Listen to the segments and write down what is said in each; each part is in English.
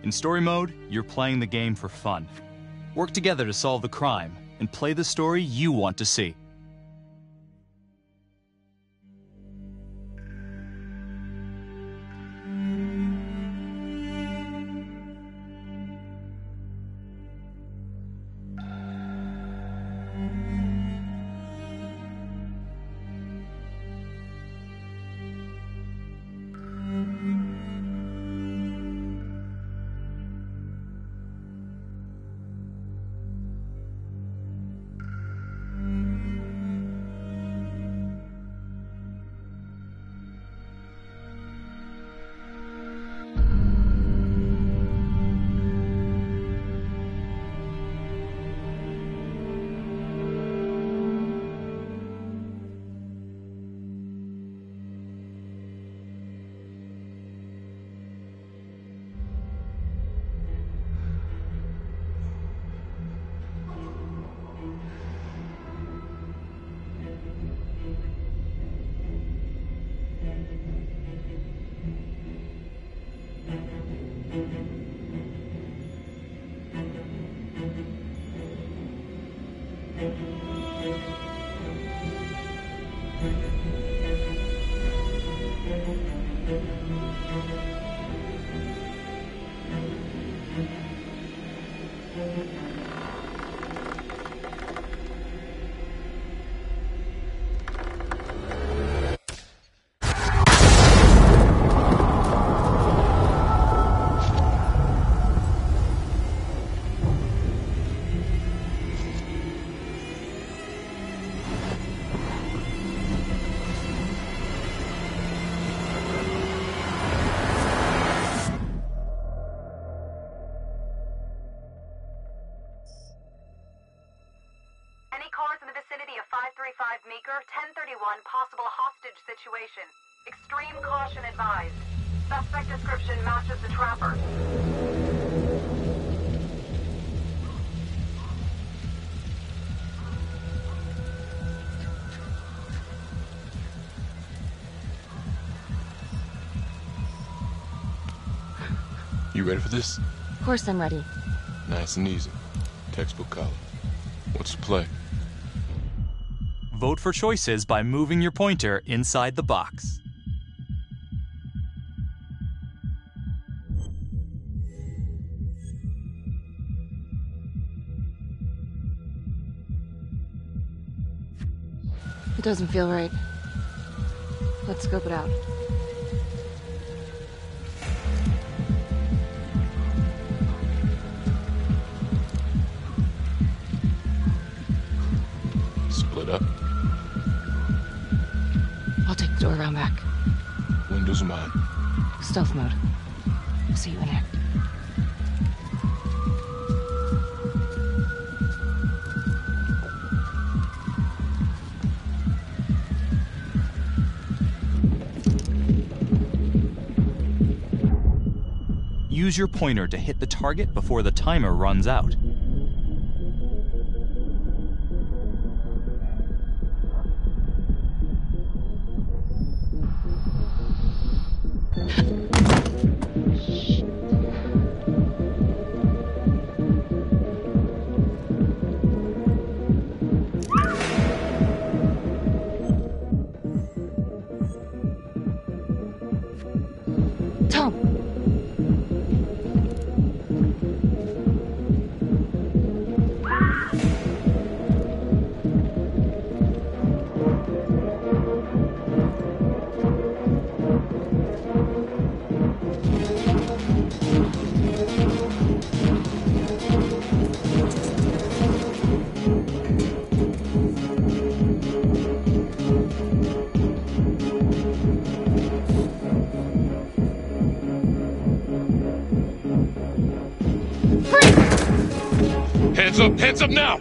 In story mode, you're playing the game for fun. Work together to solve the crime, and play the story you want to see. Meeker, 1031, possible hostage situation. Extreme caution advised. Suspect description matches the trapper. You ready for this? Of course I'm ready. Nice and easy. Textbook color. What's the play? Vote for choices by moving your pointer inside the box. It doesn't feel right. Let's scope it out. Split up. I'll take the door around back. Windows are mine. Stealth mode. I'll see you in here. Use your pointer to hit the target before the timer runs out. Tom! Hands up now!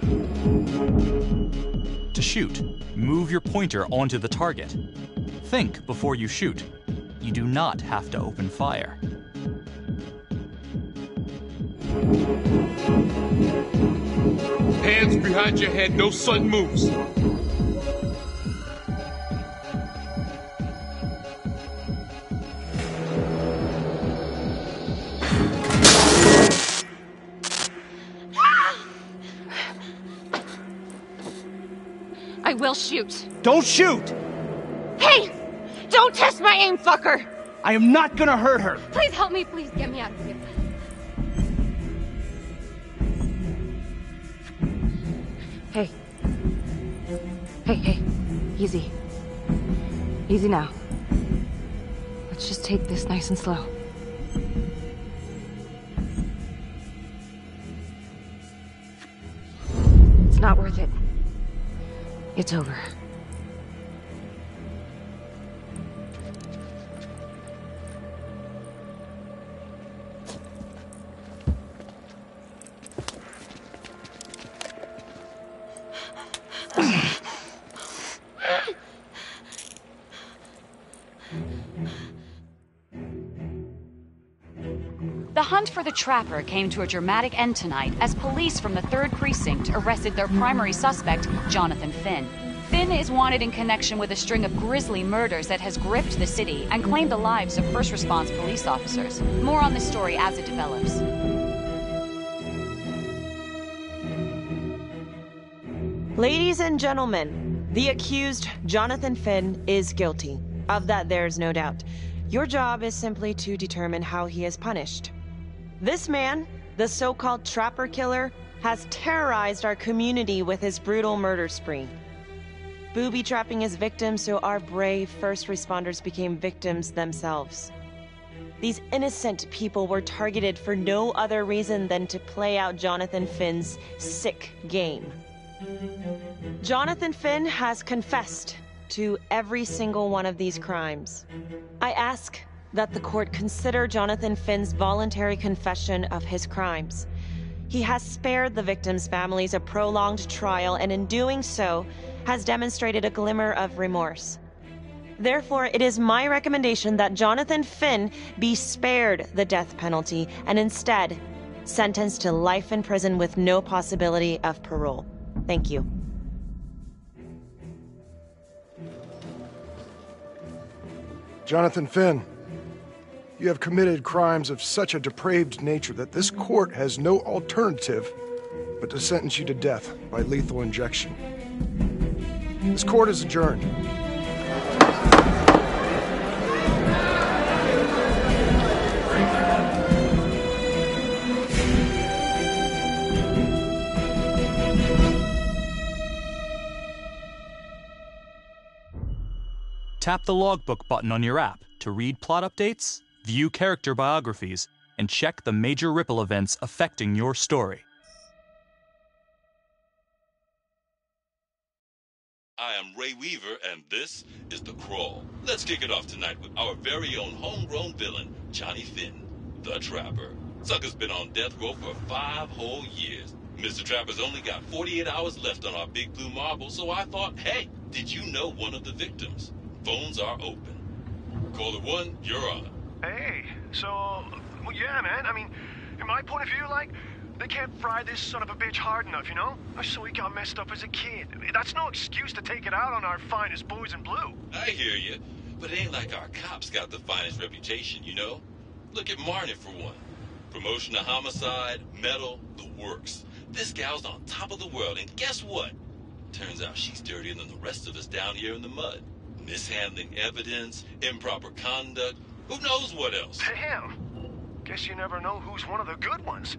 To shoot, move your pointer onto the target. Think before you shoot. You do not have to open fire. Hands behind your head, no sudden moves. I will shoot. Don't shoot! Hey! Don't test my aim, fucker! I am not gonna hurt her! Please help me, please get me out of here. Hey. Hey. Easy. Easy now. Let's just take this nice and slow. It's not worth it. It's over. The hunt for the Trapper came to a dramatic end tonight as police from the 3rd Precinct arrested their primary suspect, Jonathan Finn. Finn is wanted in connection with a string of grisly murders that has gripped the city and claimed the lives of first response police officers. More on this story as it develops. Ladies and gentlemen, the accused, Jonathan Finn, is guilty. Of that, there's no doubt. Your job is simply to determine how he is punished. This man, the so-called Trapper Killer, has terrorized our community with his brutal murder spree. Booby-trapping his victims so our brave first responders became victims themselves. These innocent people were targeted for no other reason than to play out Jonathan Finn's sick game. Jonathan Finn has confessed to every single one of these crimes. I ask that the court consider Jonathan Finn's voluntary confession of his crimes. He has spared the victims' families a prolonged trial, and in doing so, has demonstrated a glimmer of remorse. Therefore, it is my recommendation that Jonathan Finn be spared the death penalty and instead sentenced to life in prison with no possibility of parole. Thank you. Jonathan Finn, you have committed crimes of such a depraved nature that this court has no alternative but to sentence you to death by lethal injection. This court is adjourned. Tap the logbook button on your app to read plot updates, view character biographies, and check the major ripple events affecting your story. I am Ray Weaver, and this is The Crawl. Let's kick it off tonight with our very own homegrown villain, Johnny Finn, the Trapper. Sucker's been on death row for 5 whole years. Mr. Trapper's only got 48 hours left on our big blue marble, so I thought, hey, did you know one of the victims? Phones are open. Caller 1, you're on. Hey, so, well, yeah, man. I mean, in my point of view, like, they can't fry this son of a bitch hard enough, you know? So he got messed up as a kid. That's no excuse to take it out on our finest boys in blue. I hear you, but it ain't like our cops got the finest reputation, you know? Look at Marnie for one. Promotion to homicide, medal, the works. This gal's on top of the world, and guess what? Turns out she's dirtier than the rest of us down here in the mud. Mishandling evidence, improper conduct, who knows what else? Damn. Guess you never know who's one of the good ones.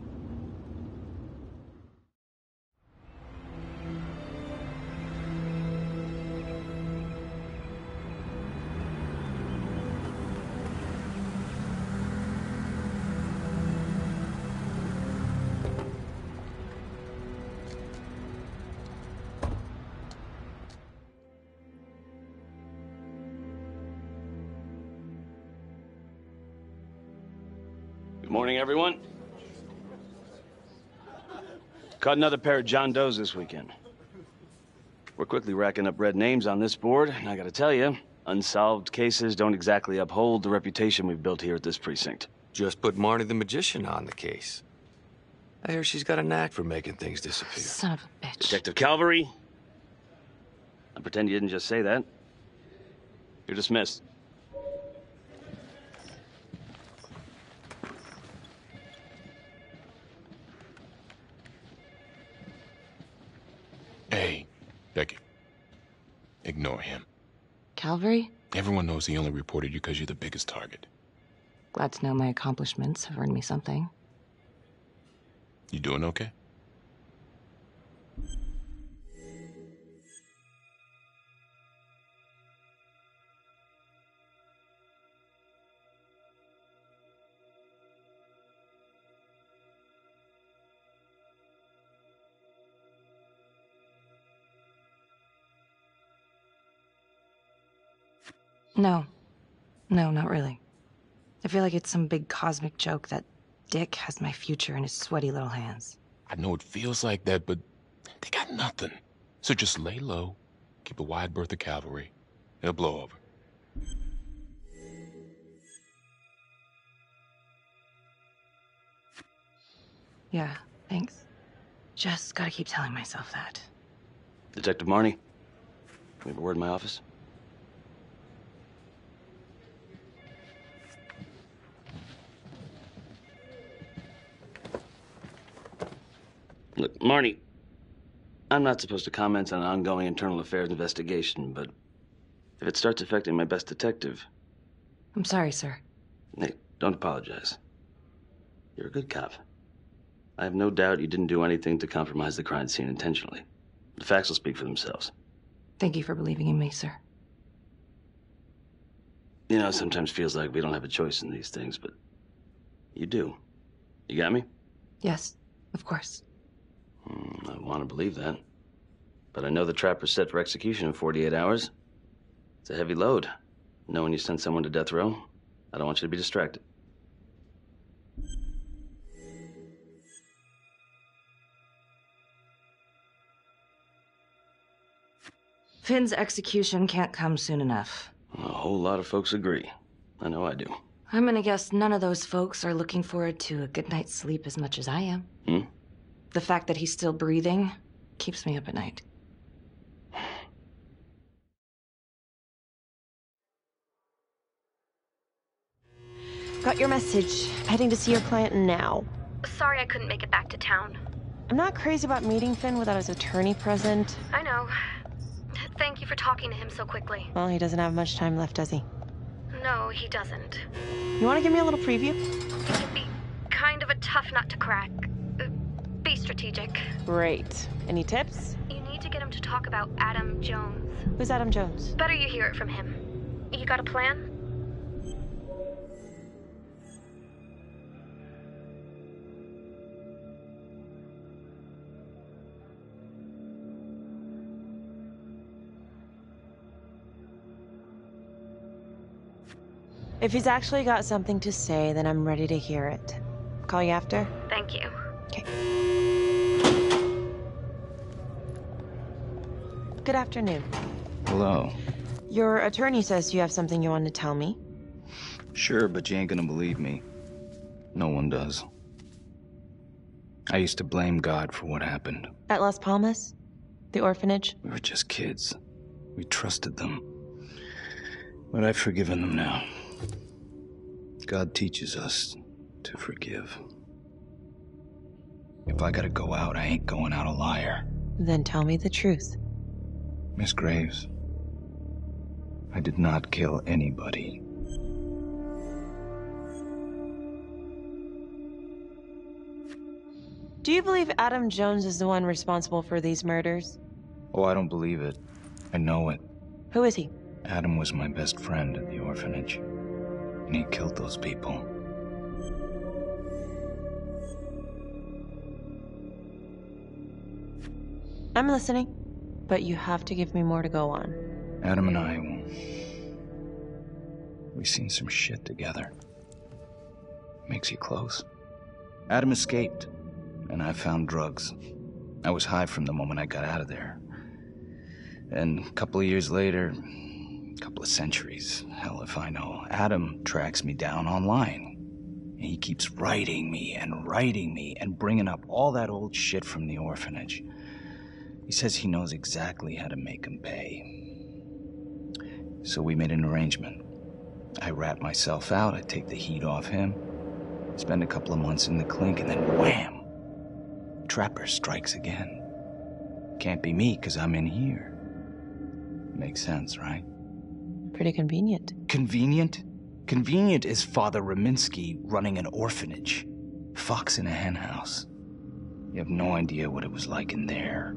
Good morning, everyone. Caught another pair of John Does this weekend. We're quickly racking up red names on this board, and I gotta tell you, unsolved cases don't exactly uphold the reputation we've built here at this precinct. Just put Marnie the Magician on the case. I hear she's got a knack for making things disappear. Son of a bitch. Detective Calvary, I pretend you didn't just say that. You're dismissed. Hey, Thank you. Ignore him. Calvary? Everyone knows he only reported you because you're the biggest target. Glad to know my accomplishments have earned me something. You doing okay? No. No, not really. I feel like it's some big cosmic joke that Dick has my future in his sweaty little hands. I know it feels like that, but they got nothing. So just lay low, keep a wide berth of cavalry. They'll blow over. Yeah, thanks. Just gotta keep telling myself that. Detective Marnie, we have a word in my office. Look, Marnie, I'm not supposed to comment on an ongoing internal affairs investigation, but if it starts affecting my best detective... I'm sorry, sir. Hey, don't apologize. You're a good cop. I have no doubt you didn't do anything to compromise the crime scene intentionally. The facts will speak for themselves. Thank you for believing in me, sir. You know, it sometimes feels like we don't have a choice in these things, but you do. You got me? Yes, of course. I want to believe that. But I know the trapper's set for execution in 48 hours. It's a heavy load. Knowing you send someone to death row, I don't want you to be distracted. Finn's execution can't come soon enough. A whole lot of folks agree. I know I do. I'm gonna guess none of those folks are looking forward to a good night's sleep as much as I am. The fact that he's still breathing keeps me up at night. Got your message. Heading to see your client now. Sorry I couldn't make it back to town. I'm not crazy about meeting Finn without his attorney present. I know. Thank you for talking to him so quickly. Well, he doesn't have much time left, does he? No, he doesn't. You want to give me a little preview? It can be kind of a tough nut to crack. Be strategic. Great. Any tips? You need to get him to talk about Adam Jones. Who's Adam Jones? Better you hear it from him. You got a plan? If he's actually got something to say, then I'm ready to hear it. Call you after? Thank you. Okay. Good afternoon. Hello. Your attorney says you have something you want to tell me. Sure, but you ain't gonna believe me. No one does. I used to blame God for what happened. At Las Palmas? The orphanage? We were just kids. We trusted them. But I've forgiven them now. God teaches us to forgive. If I gotta go out, I ain't going out a liar. Then tell me the truth. Miss Graves, I did not kill anybody. Do you believe Adam Jones is the one responsible for these murders? Oh, I don't believe it. I know it. Who is he? Adam was my best friend at the orphanage. And he killed those people. I'm listening, but you have to give me more to go on. Adam and I, we've seen some shit together. Makes you close. Adam escaped, and I found drugs. I was high from the moment I got out of there. And a couple of years later, a couple of centuries, hell if I know, Adam tracks me down online. And he keeps writing me and bringing up all that old shit from the orphanage. He says he knows exactly how to make him pay. So we made an arrangement. I rat myself out, I take the heat off him, spend a couple of months in the clink, and then wham! Trapper strikes again. Can't be me, 'cause I'm in here. Makes sense, right? Pretty convenient. Convenient? Convenient is Father Raminsky running an orphanage. Fox in a henhouse. You have no idea what it was like in there.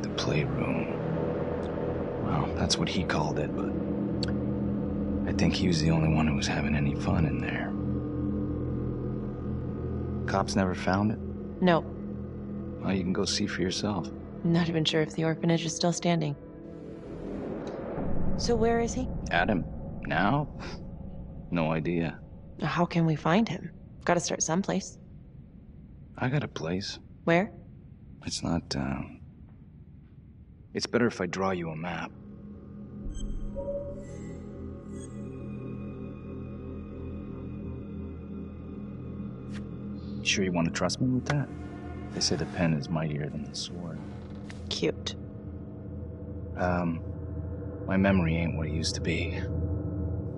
The playroom. Well, that's what he called it, but I think he was the only one who was having any fun in there. Cops never found it? No. Well, you can go see for yourself. Not even sure if the orphanage is still standing. So where is he? Adam? Now? No idea. How can we find him? Gotta start someplace. I got a place. Where? It's not, It's better if I draw you a map. You sure you want to trust me with that? They say the pen is mightier than the sword. Cute. My memory ain't what it used to be.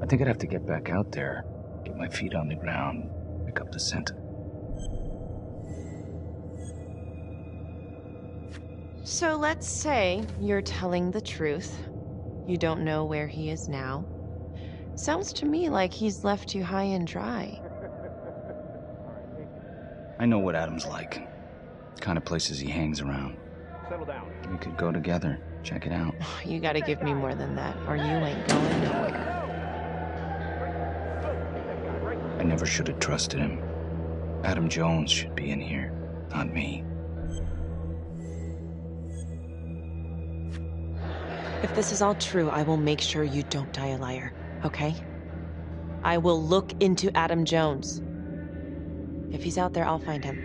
I think I'd have to get back out there, get my feet on the ground, pick up the scent. So let's say you're telling the truth. You don't know where he is now. Sounds to me like he's left you high and dry. I know what Adam's like. The kind of places he hangs around. Settle down. We could go together, check it out. You gotta give me more than that, or you ain't going nowhere. I never should have trusted him. Adam Jones should be in here, not me. If this is all true, I will make sure you don't die a liar, okay? I will look into Adam Jones. If he's out there, I'll find him.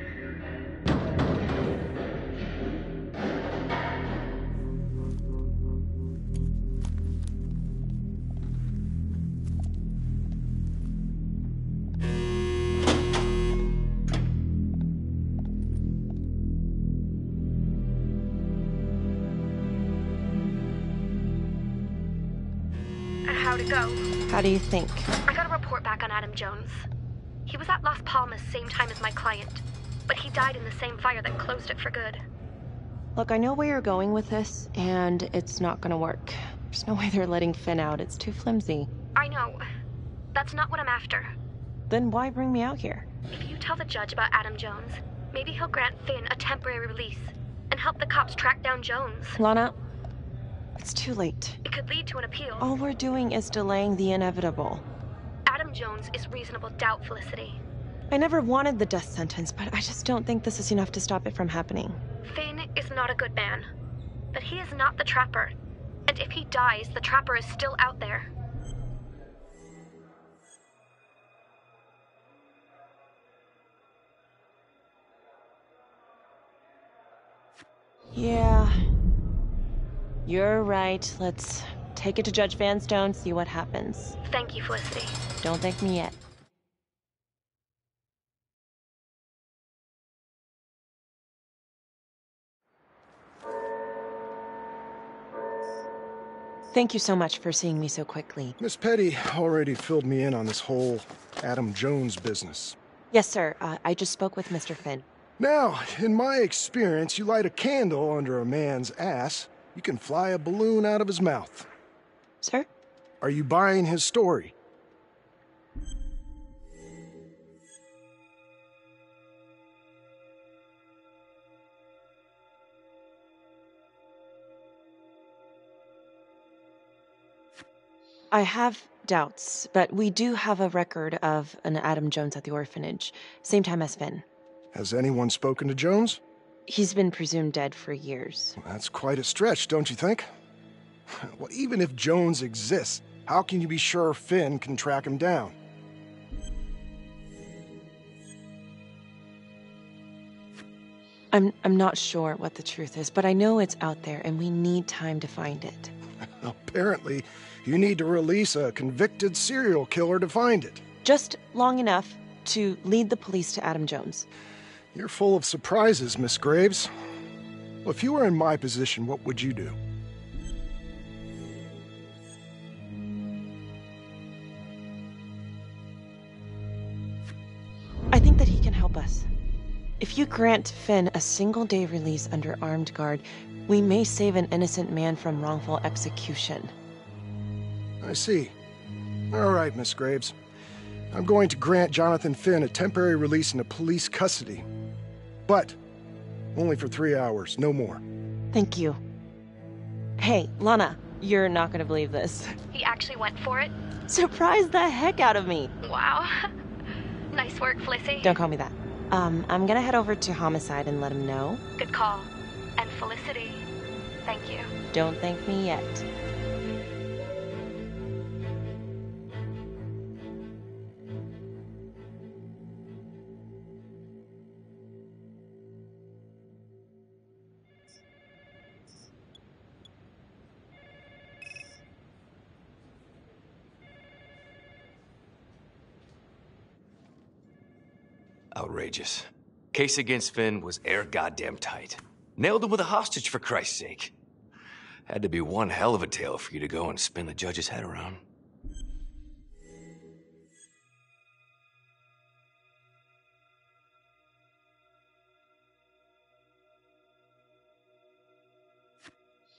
How'd it go? How do you think? I got a report back on Adam Jones. He was at Las Palmas same time as my client, but he died in the same fire that closed it for good. Look, I know where you're going with this, and it's not gonna work. There's no way they're letting Finn out. It's too flimsy. I know. That's not what I'm after. Then why bring me out here? If you tell the judge about Adam Jones, maybe he'll grant Finn a temporary release and help the cops track down Jones. Lana, it's too late. It could lead to an appeal. All we're doing is delaying the inevitable. Adam Jones is reasonable doubt, Felicity. I never wanted the death sentence, but I just don't think this is enough to stop it from happening. Finn is not a good man, but he is not the Trapper. And if he dies, the Trapper is still out there. Yeah. You're right. Let's take it to Judge Vanstone, see what happens. Thank you, Felicity. Don't thank me yet. Thank you so much for seeing me so quickly. Miss Petty already filled me in on this whole Adam Jones business. Yes, sir. I just spoke with Mr. Finn. Now, in my experience, you light a candle under a man's ass, you can fly a balloon out of his mouth. Sir? Are you buying his story? I have doubts, but we do have a record of an Adam Jones at the orphanage, same time as Finn. Has anyone spoken to Jones? He's been presumed dead for years. That's quite a stretch, don't you think? Well, even if Jones exists, how can you be sure Finn can track him down? I'm not sure what the truth is, but I know it's out there, and we need time to find it. Apparently, you need to release a convicted serial killer to find it. Just long enough to lead the police to Adam Jones. You're full of surprises, Miss Graves. Well, if you were in my position, what would you do? I think that he can help us. If you grant Finn a single-day release under armed guard, we may save an innocent man from wrongful execution. I see. All right, Miss Graves. I'm going to grant Jonathan Finn a temporary release into police custody. But only for 3 hours, no more. Thank you. Hey, Lana, you're not gonna believe this. He actually went for it? Surprised the heck out of me. Wow. Nice work, Felicity. Don't call me that. I'm gonna head over to Homicide and let him know. Good call. And Felicity, thank you. Don't thank me yet. Outrageous. Case against Finn was air goddamn tight. Nailed him with a hostage, for Christ's sake. Had to be one hell of a tale for you to go and spin the judge's head around.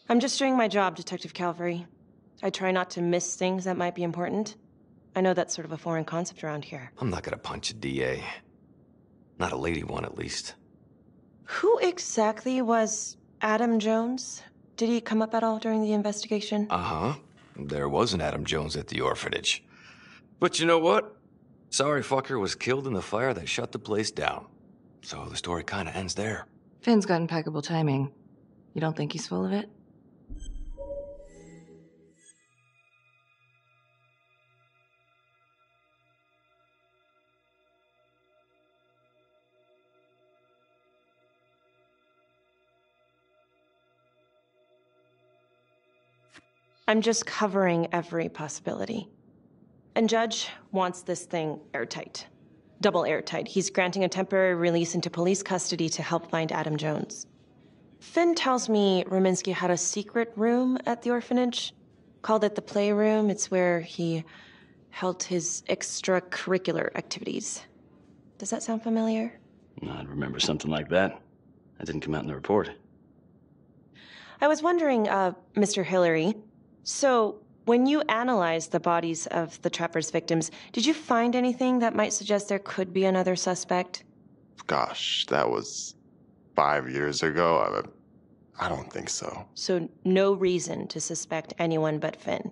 I'm just doing my job, Detective Calvary. I try not to miss things that might be important. I know that's sort of a foreign concept around here. I'm not gonna punch a DA. Not a lady one, at least. Who exactly was Adam Jones? Did he come up at all during the investigation? Uh-huh. There was an Adam Jones at the orphanage. But you know what? Sorry fucker was killed in the fire that shut the place down. So the story kinda ends there. Finn's got impeccable timing. You don't think he's full of it? I'm just covering every possibility. And Judge wants this thing airtight. Double airtight. He's granting a temporary release into police custody to help find Adam Jones. Finn tells me Rominsky had a secret room at the orphanage. Called it the playroom. It's where he held his extracurricular activities. Does that sound familiar? I'd remember something like that. That didn't come out in the report. I was wondering, Mr. Hillary, so when you analyzed the bodies of the Trapper's victims, did you find anything that might suggest there could be another suspect? Gosh, that was 5 years ago. I don't think so. So no reason to suspect anyone but Finn?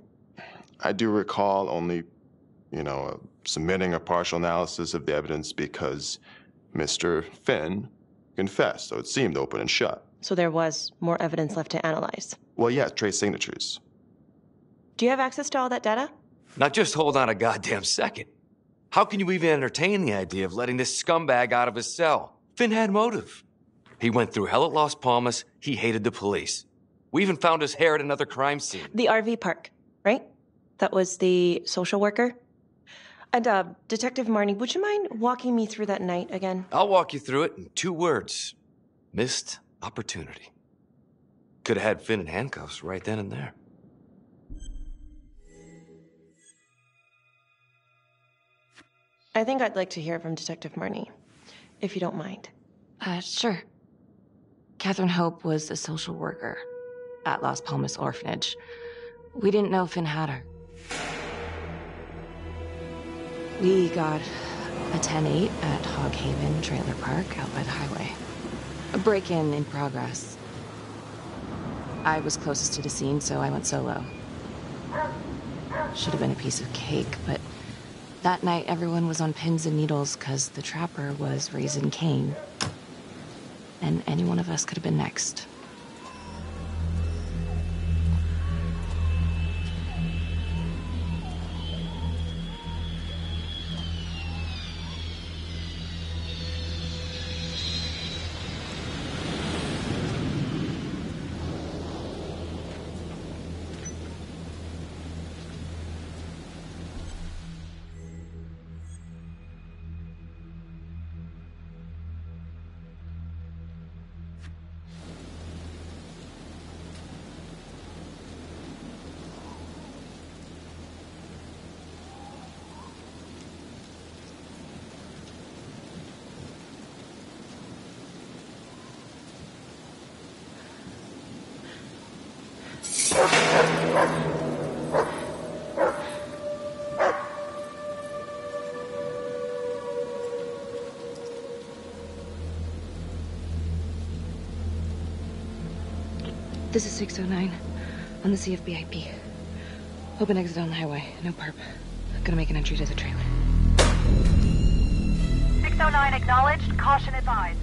I do recall only, submitting a partial analysis of the evidence because Mr. Finn confessed, so it seemed open and shut. So there was more evidence left to analyze? Well, yeah, trace signatures. Do you have access to all that data? Now just hold on a goddamn second. How can you even entertain the idea of letting this scumbag out of his cell? Finn had motive. He went through hell at Las Palmas. He hated the police. We even found his hair at another crime scene. The RV park, right? That was the social worker? And, Detective Marnie, would you mind walking me through that night again? I'll walk you through it in 2 words. Missed opportunity. Could have had Finn in handcuffs right then and there. I think I'd like to hear from Detective Marnie, if you don't mind. Sure. Catherine Hope was a social worker at Las Palmas Orphanage. We didn't know Finn had her. We got a 10-8 at Hog Haven Trailer Park out by the highway. A break-in in progress. I was closest to the scene, so I went solo. Should have been a piece of cake, but that night everyone was on pins and needles because the Trapper was raising Cain. And any one of us could have been next. This is 609 on the CFBIP. Open exit on the highway. No perp. Gonna make an entry to the trailer. 609 acknowledged. Caution advised.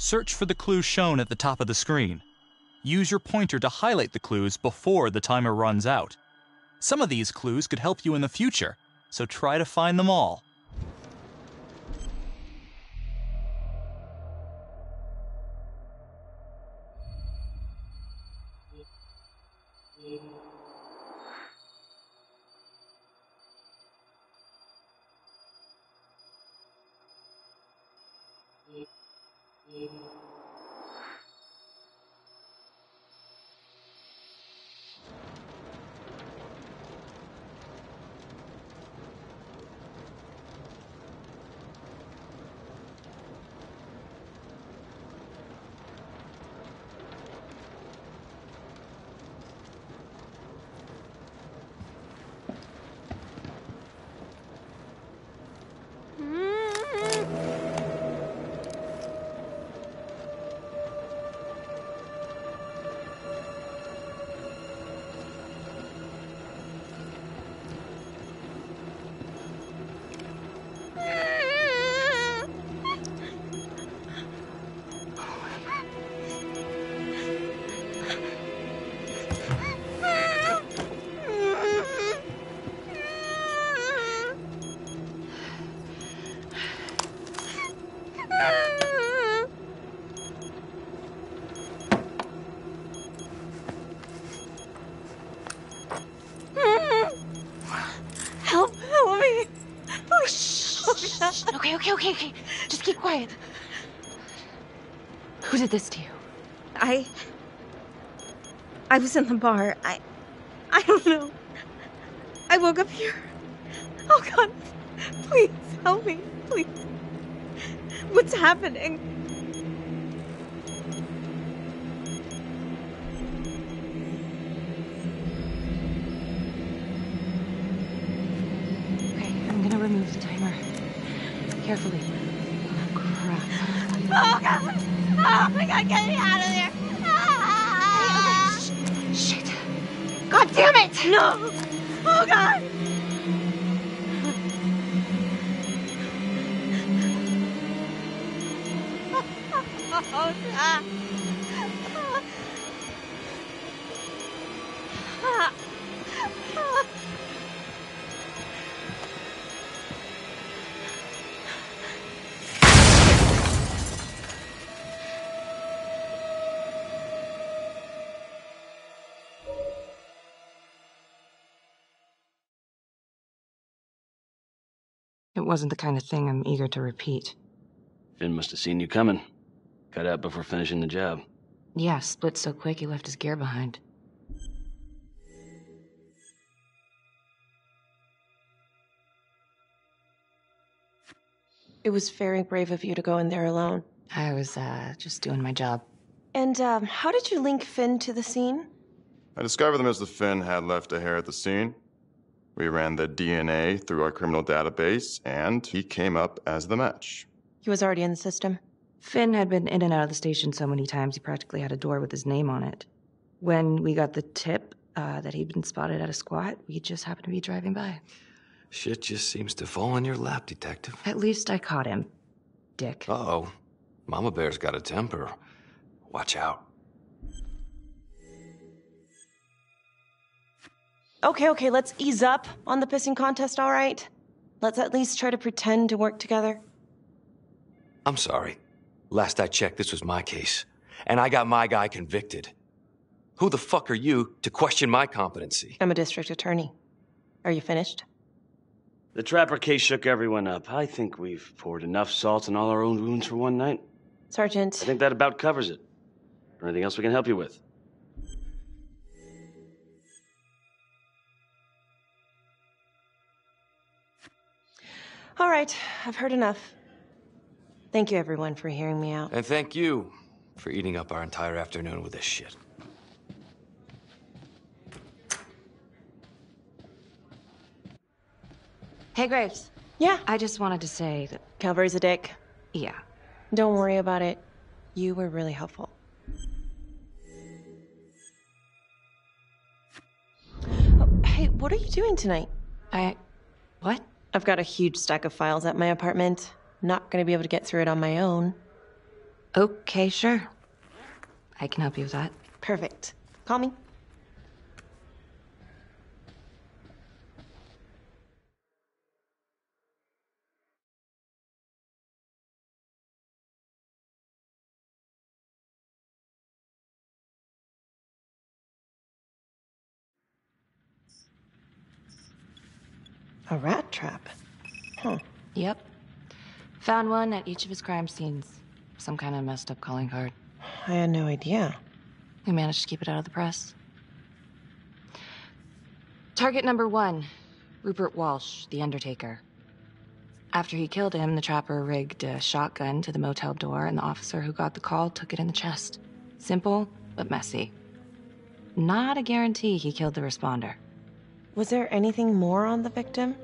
Search for the clues shown at the top of the screen. Use your pointer to highlight the clues before the timer runs out. Some of these clues could help you in the future, so try to find them all. okay. Just keep quiet. Who did this to you? I was in the bar. I don't know. I woke up here. Oh, God. Please, help me. Please. What's happening? Okay, I'm gonna remove the timer. Carefully. Oh, crap. Oh, God. Oh, my God, get me out of there. Okay. Shit. God damn it! No! Oh, God! Oh, God. It wasn't the kind of thing I'm eager to repeat. Finn must have seen you coming. Cut out before finishing the job. Yeah, split so quick he left his gear behind. It was very brave of you to go in there alone. I was, just doing my job. And, how did you link Finn to the scene? I discovered that Mr. Finn had left a hair at the scene. We ran the DNA through our criminal database, and he came up as the match. He was already in the system. Finn had been in and out of the station so many times he practically had a door with his name on it. When we got the tip that he'd been spotted at a squat, we just happened to be driving by. Shit just seems to fall in your lap, Detective. At least I caught him, dick. Uh-oh. Mama Bear's got a temper. Watch out. Okay, let's ease up on the pissing contest, all right? Let's at least try to pretend to work together. I'm sorry. Last I checked, this was my case. And I got my guy convicted. Who the fuck are you to question my competency? I'm a district attorney. Are you finished? The Trapper case shook everyone up. I think we've poured enough salt in all our own wounds for one night. Sergeant. I think that about covers it. Or anything else we can help you with? All right, I've heard enough. Thank you, everyone, for hearing me out. And thank you for eating up our entire afternoon with this shit. Hey, Graves. Yeah? I just wanted to say that... Calvary's a dick. Yeah. Don't worry about it. You were really helpful. Oh, hey, what are you doing tonight? What? I've got a huge stack of files at my apartment. Not gonna be able to get through it on my own. Okay, sure. I can help you with that. Perfect. Call me. A rat trap? Huh. Yep. Found one at each of his crime scenes. Some kind of messed up calling card. I had no idea. We managed to keep it out of the press. Target number 1, Rupert Walsh, the Undertaker. After he killed him, the trapper rigged a shotgun to the motel door, and the officer who got the call took it in the chest. Simple, but messy. Not a guarantee he killed the responder. Was there anything more on the victim?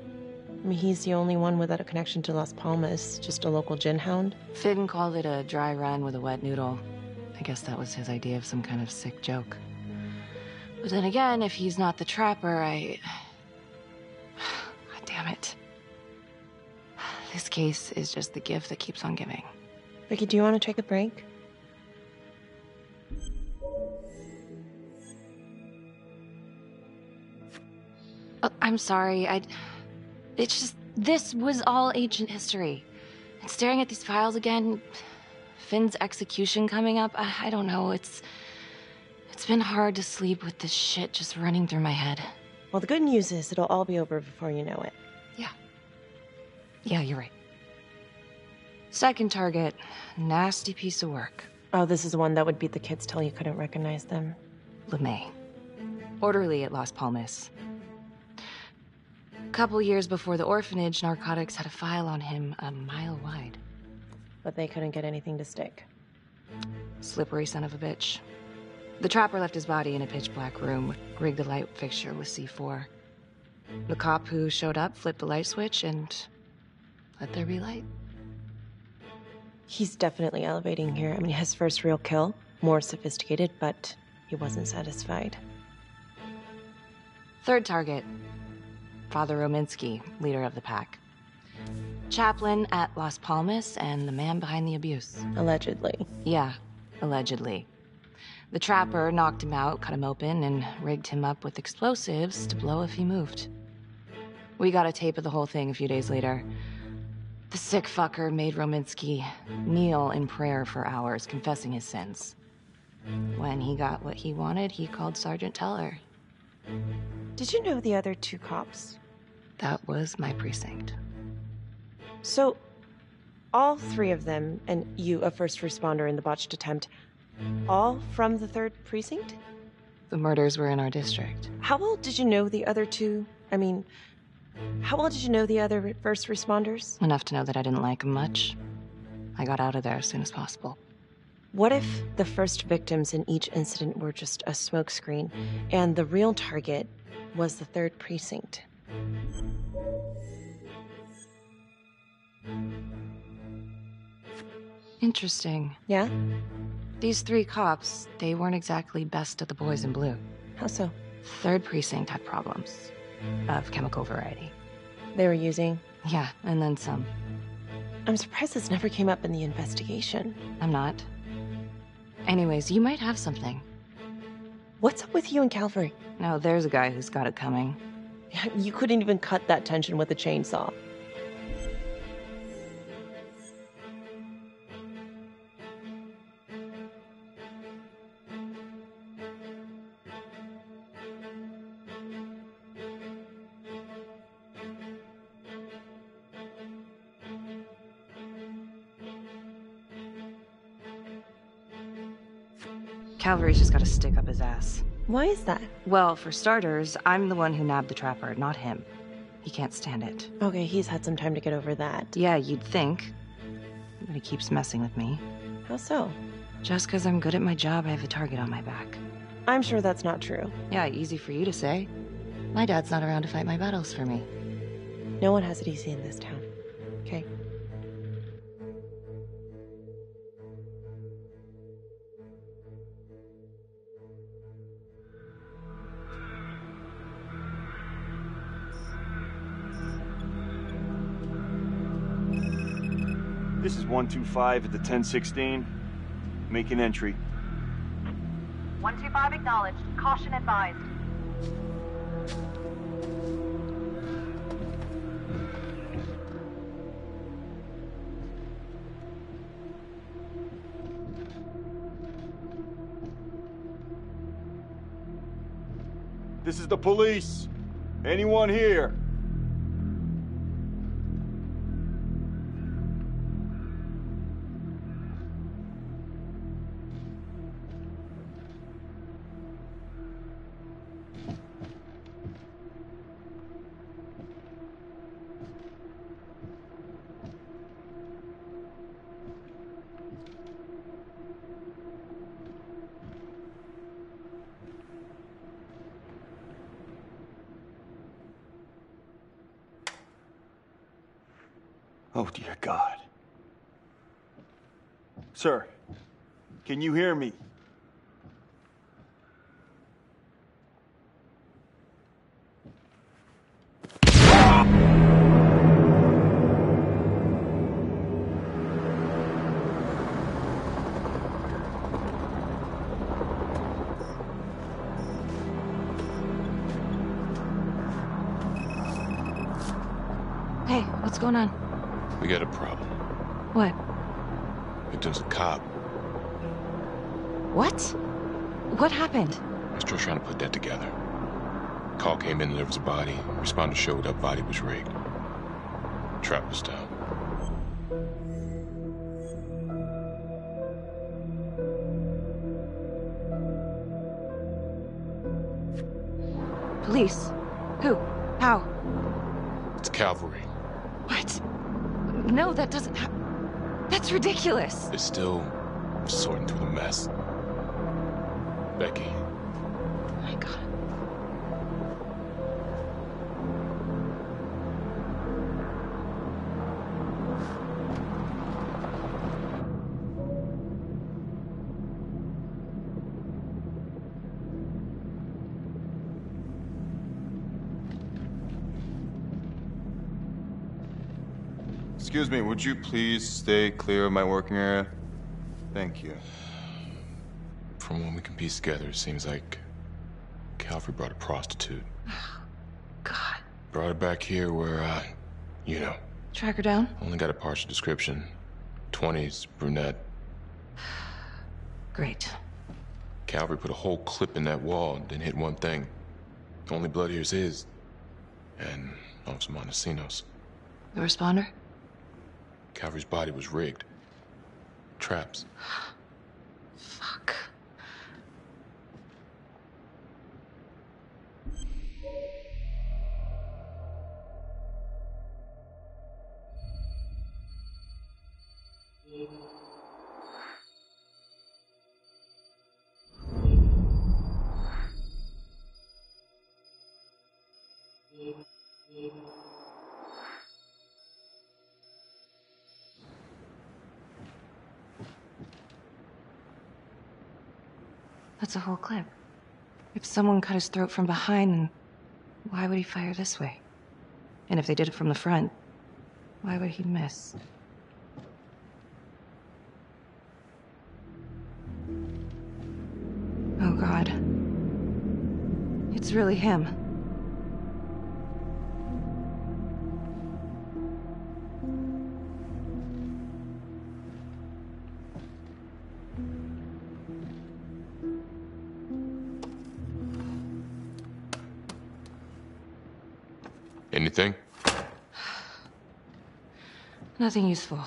I mean, he's the only one without a connection to Las Palmas, just a local gin hound. Finn called it a dry run with a wet noodle. I guess that was his idea of some kind of sick joke. But then again, if he's not the trapper, God damn it. This case is just the gift that keeps on giving. Vicky, do you want to take a break? Oh, I'm sorry, it's just, this was all ancient history. And staring at these files again, Finn's execution coming up, I don't know, it's been hard to sleep with this shit just running through my head. Well, the good news is it'll all be over before you know it. Yeah, you're right. Second target, nasty piece of work. Oh, this is the one that would beat the kids till you couldn't recognize them. LeMay. Orderly at Las Palmas. Couple years before the orphanage, narcotics had a file on him a mile wide. But they couldn't get anything to stick. Slippery son of a bitch. The trapper left his body in a pitch-black room, rigged the light fixture with C4. The cop who showed up flipped the light switch and let there be light. He's definitely elevating here. I mean, his first real kill, more sophisticated, but he wasn't satisfied. Third target, Father Rominsky, leader of the pack. Chaplain at Las Palmas and the man behind the abuse. Allegedly. Yeah, allegedly. The trapper knocked him out, cut him open, and rigged him up with explosives to blow if he moved. We got a tape of the whole thing a few days later. The sick fucker made Rominsky kneel in prayer for hours, confessing his sins. When he got what he wanted, he called Sergeant Teller. Did you know the other two cops? That was my precinct. So, all three of them, and you, a first responder in the botched attempt, all from the 3rd precinct? The murders were in our district. How well did you know the other two? I mean, how well did you know the other first responders? Enough to know that I didn't like them much. I got out of there as soon as possible. What if the first victims in each incident were just a smokescreen, and the real target was the 3rd precinct? Interesting. Yeah? These 3 cops, they weren't exactly best of the boys in blue. How so? 3rd precinct had problems. Of chemical variety. They were using? Yeah, and then some. I'm surprised this never came up in the investigation. I'm not. Anyways, you might have something. What's up with you and Calvary? No, there's a guy who's got it coming. You couldn't even cut that tension with a chainsaw. Calvary's just gotta stick up his ass. Why is that? Well, for starters, I'm the one who nabbed the trapper, not him. He can't stand it. Okay, he's had some time to get over that. Yeah, you'd think. But he keeps messing with me. How so? Just because I'm good at my job, I have a target on my back. I'm sure that's not true. Yeah, easy for you to say. My dad's not around to fight my battles for me. No one has it easy in this town. Okay? This is 125 at the 1016. Make an entry. 125 acknowledged. Caution advised. This is the police. Anyone here? Oh, dear God. Sir, can you hear me? Hey, what's going on? We got a problem. What? Victim's a cop. What? What happened? I'm still trying to put that together. Call came in and there was a body. Responder showed up, body was rigged. Trap was down. Police? Who? How? It's cavalry. What? No, that doesn't That's ridiculous. They're still sorting through the mess. Becky. Oh my God. Excuse me, would you please stay clear of my working area? Thank you. From what we can piece together, it seems like Calvary brought a prostitute. God. Brought her back here where, you know. Track her down? Only got a partial description. 20s, brunette. Great. Calvary put a whole clip in that wall and didn't hit one thing. Only blood here's his. And Officer Montesino's. The responder? Calvary's body was rigged. Traps. Fuck. That's a whole clip. If someone cut his throat from behind, then why would he fire this way? And if they did it from the front, why would he miss? Oh, God. It's really him. Anything? Nothing useful.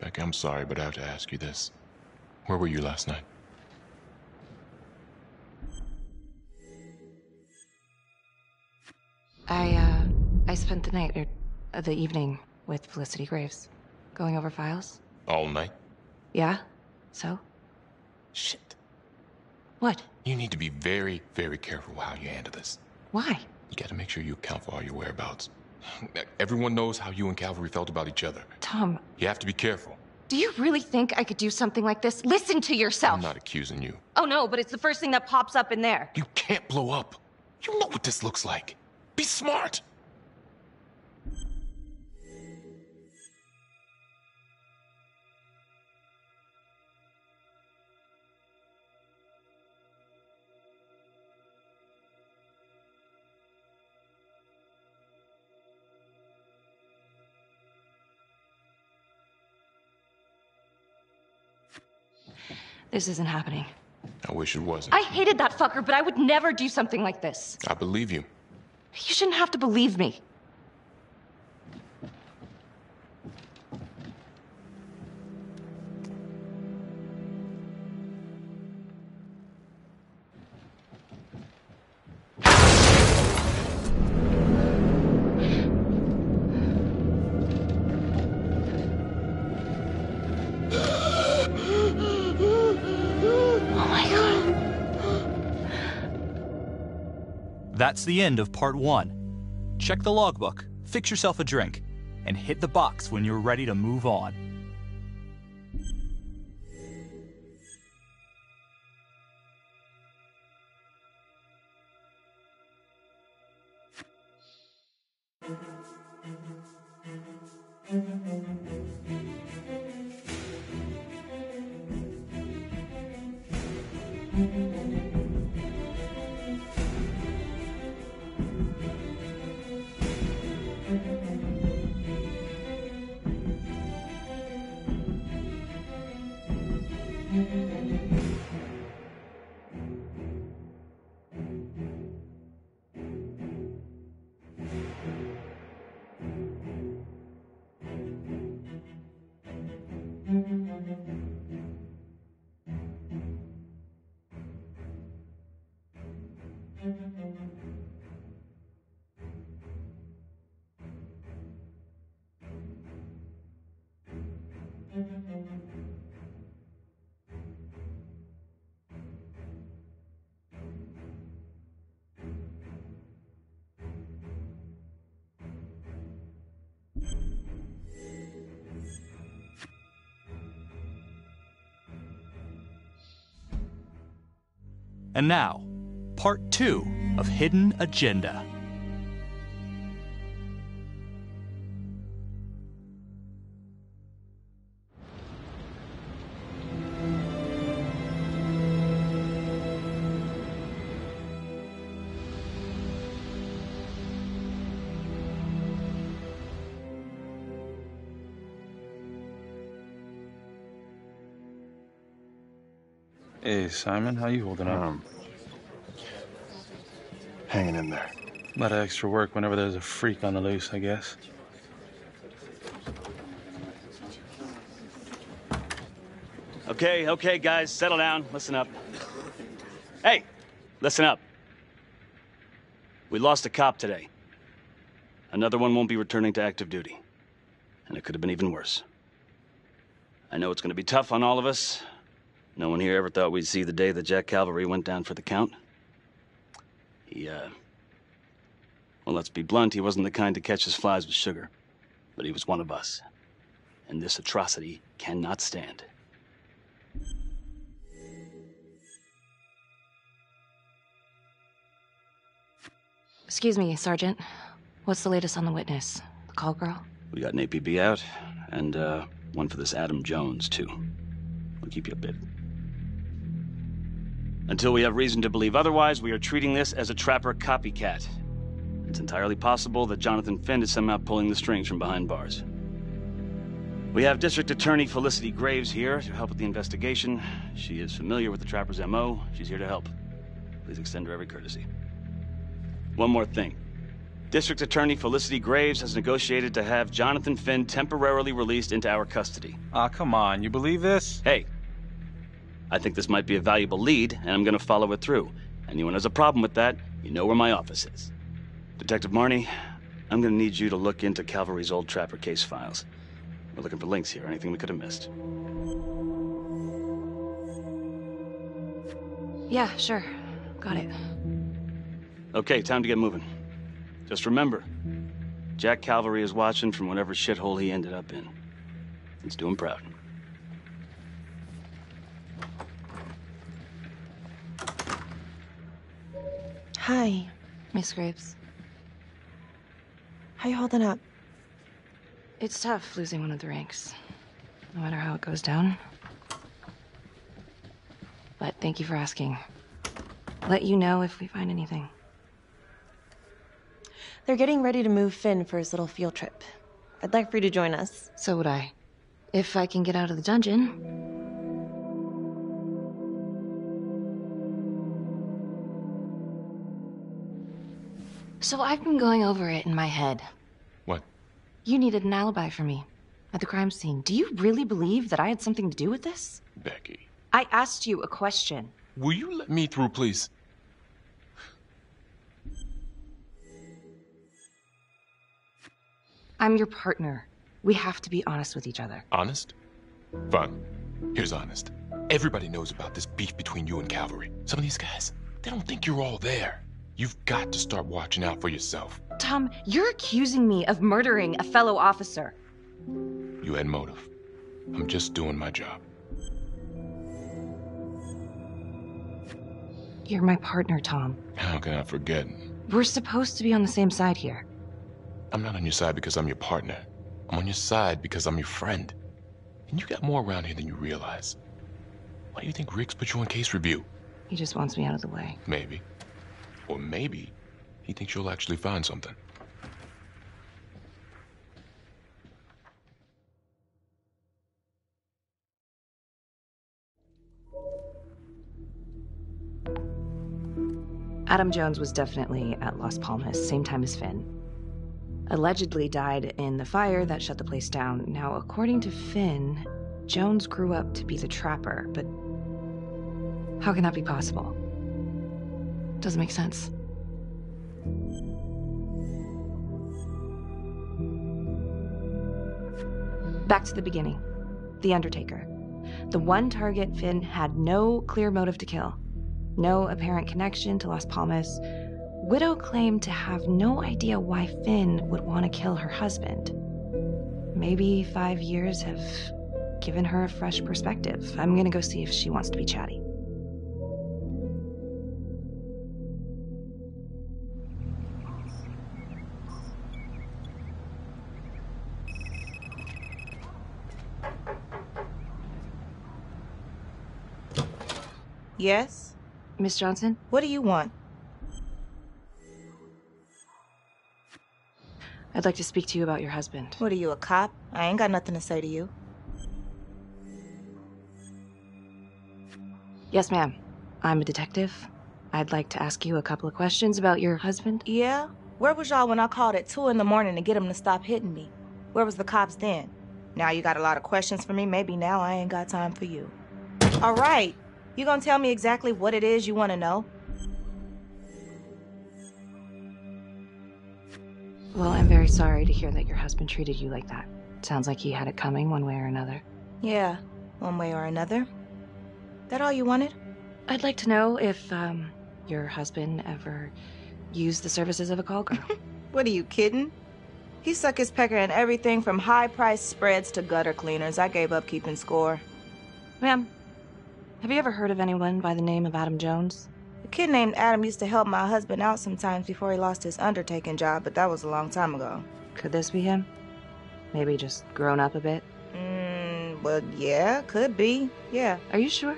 Becky, I'm sorry, but I have to ask you this. Where were you last night? I spent the night, or the evening, with Felicity Graves. Going over files. All night? Yeah? So? Shit. What? You need to be very, very careful how you handle this. Why? You gotta make sure you account for all your whereabouts. Everyone knows how you and Calvary felt about each other. Tom. You have to be careful. Do you really think I could do something like this? Listen to yourself! I'm not accusing you. Oh no, but it's the first thing that pops up in there. You can't blow up. You know what this looks like. Be smart. This isn't happening. I wish it wasn't. I hated that fucker, but I would never do something like this. I believe you. You shouldn't have to believe me. That's the end of part 1. Check the logbook, fix yourself a drink, and hit the box when you're ready to move on. And now, part 2 of Hidden Agenda. Hey, Simon, how you holding up? Hanging in there. A lot of extra work whenever there's a freak on the loose, I guess. Okay, guys, settle down. Listen up. Hey, listen up. We lost a cop today. Another one won't be returning to active duty. And it could have been even worse. I know it's going to be tough on all of us. No one here ever thought we'd see the day that Jack Calvary went down for the count. Well, let's be blunt, he wasn't the kind to catch his flies with sugar. But he was one of us. And this atrocity cannot stand. Excuse me, Sergeant. What's the latest on the witness? The call girl? We got an APB out, and one for this Adam Jones, too. We'll keep you updated. Until we have reason to believe otherwise, we are treating this as a Trapper copycat. It's entirely possible that Jonathan Finn is somehow pulling the strings from behind bars. We have District Attorney Felicity Graves here to help with the investigation. She is familiar with the Trapper's MO. She's here to help. Please extend her every courtesy. One more thing. District Attorney Felicity Graves has negotiated to have Jonathan Finn temporarily released into our custody. Aw, come on. You believe this? Hey, I think this might be a valuable lead, and I'm gonna follow it through. Anyone has a problem with that, you know where my office is. Detective Marnie, I'm gonna need you to look into Calvary's old Trapper case files. We're looking for links here, anything we could have missed. Yeah, sure. Got it. Okay, time to get moving. Just remember, Jack Calvary is watching from whatever shithole he ended up in. Let's do him proud. Hi. Miss Graves. How you holding up? It's tough losing one of the ranks, no matter how it goes down. But thank you for asking. Let you know if we find anything. They're getting ready to move Finn for his little field trip. I'd like for you to join us. So would I. If I can get out of the dungeon. So I've been going over it in my head. What? You needed an alibi for me at the crime scene. Do you really believe that I had something to do with this? Becky. I asked you a question. Will you let me through, please? I'm your partner. We have to be honest with each other. Honest? Fine. Here's honest. Everybody knows about this beef between you and Calvary. Some of these guys, they don't think you're all there. You've got to start watching out for yourself. Tom, you're accusing me of murdering a fellow officer. You had motive. I'm just doing my job. You're my partner, Tom. How can I forget? We're supposed to be on the same side here. I'm not on your side because I'm your partner. I'm on your side because I'm your friend. And you got more around here than you realize. Why do you think Riggs put you on case review? He just wants me out of the way. Maybe. Or maybe he thinks you'll actually find something. Adam Jones was definitely at Las Palmas, same time as Finn. Allegedly died in the fire that shut the place down. Now, according to Finn, Jones grew up to be the Trapper, but how can that be possible? Doesn't make sense. Back to the beginning. The Undertaker. The one target Finn had no clear motive to kill. No apparent connection to Las Palmas. Widow claimed to have no idea why Finn would want to kill her husband. Maybe 5 years have given her a fresh perspective. I'm gonna go see if she wants to be chatty. Yes? Miss Johnson? What do you want? I'd like to speak to you about your husband. What are you, a cop? I ain't got nothing to say to you. Yes, ma'am. I'm a detective. I'd like to ask you a couple of questions about your husband. Yeah? Where was y'all when I called at 2 in the morning to get him to stop hitting me? Where was the cops then? Now you got a lot of questions for me. Maybe now I ain't got time for you. All right. You gonna tell me exactly what it is you want to know? Well, I'm very sorry to hear that your husband treated you like that. Sounds like he had it coming one way or another. Yeah, one way or another. That all you wanted? I'd like to know if, your husband ever used the services of a call girl. What, are you kidding? He suck his pecker in everything from high-priced spreads to gutter cleaners. I gave up keeping score. Ma'am, have you ever heard of anyone by the name of Adam Jones? A kid named Adam used to help my husband out sometimes before he lost his undertaking job, but that was a long time ago. Could this be him? Maybe just grown up a bit? Well, yeah, could be. Yeah. Are you sure?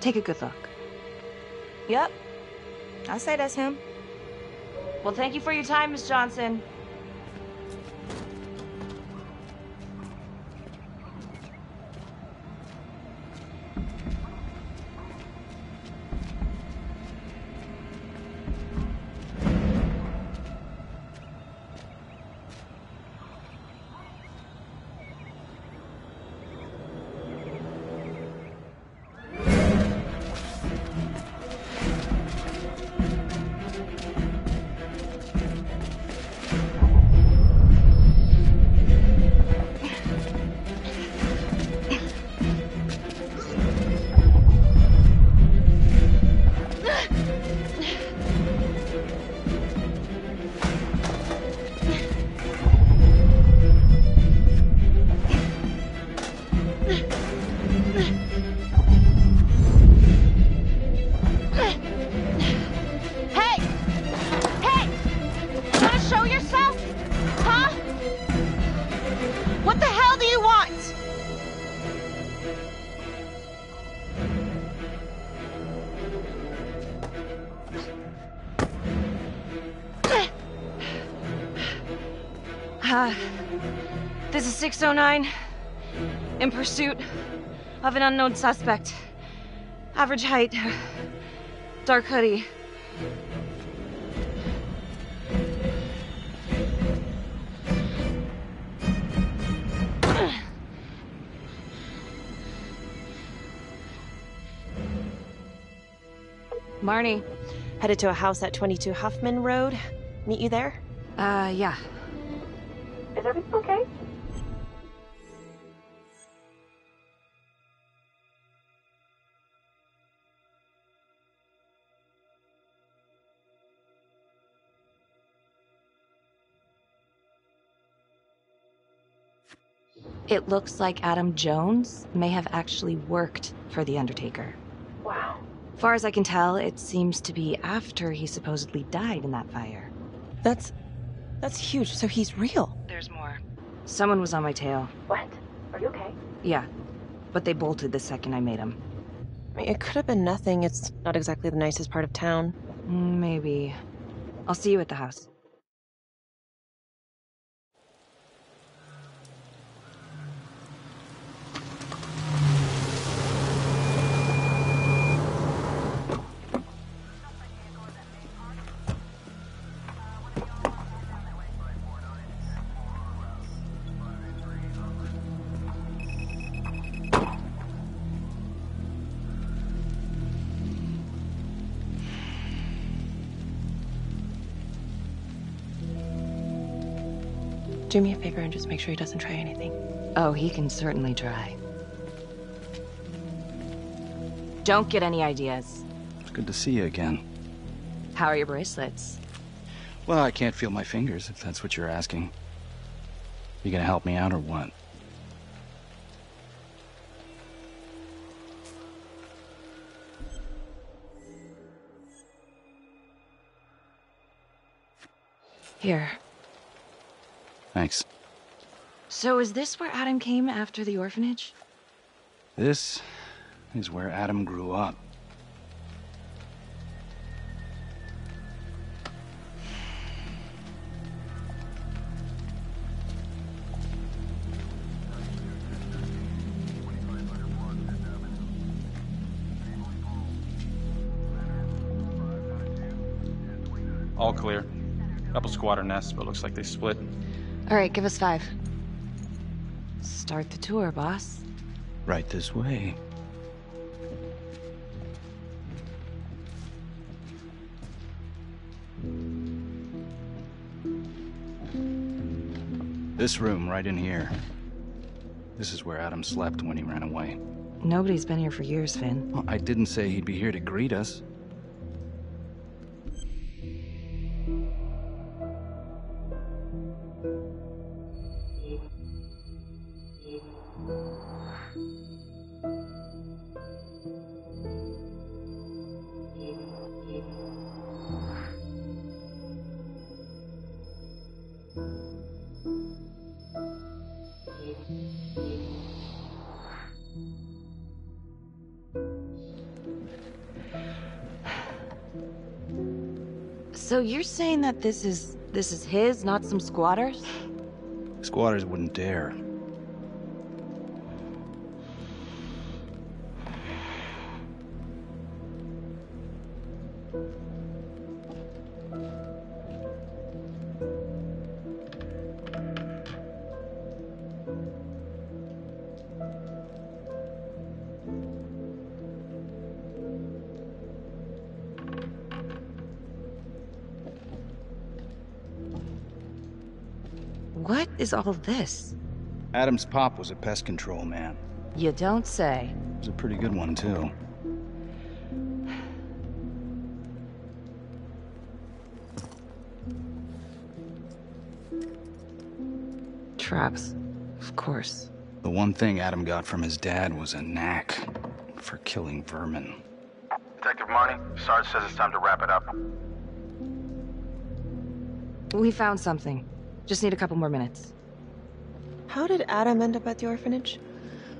Take a good look. Yep. I say that's him. Well, thank you for your time, Miss Johnson. This is 609. In pursuit of an unknown suspect. Average height. Dark hoodie. Marnie. Headed to a house at 22 Huffman Road. Meet you there? Yeah. Is everything okay? It looks like Adam Jones may have actually worked for the Undertaker. Wow. Far as I can tell, it seems to be after he supposedly died in that fire. That's huge. So he's real. There's more. Someone was on my tail. What? Are you okay? Yeah, but they bolted the second I made them. I mean, it could have been nothing. It's not exactly the nicest part of town. Maybe. I'll see you at the house. Do me a favor and just make sure he doesn't try anything. Oh, he can certainly try. Don't get any ideas. It's good to see you again. How are your bracelets? Well, I can't feel my fingers, if that's what you're asking. You gonna help me out or what? Here. Thanks. So is this where Adam came after the orphanage? This is where Adam grew up. All clear. Couple squatter nests, but looks like they split. All right, give us 5. Start the tour, boss. Right this way. This room right in here. This is where Adam slept when he ran away. Nobody's been here for years, Finn. Well, I didn't say he'd be here to greet us. So you're saying that this is his, not some squatters? Squatters wouldn't dare. What is all this? Adam's pop was a pest control man. You don't say. He was a pretty good one, too. Traps. Of course. The one thing Adam got from his dad was a knack for killing vermin. Detective Marnie, Sarge says it's time to wrap it up. We found something. Just need a couple more minutes. How did Adam end up at the orphanage?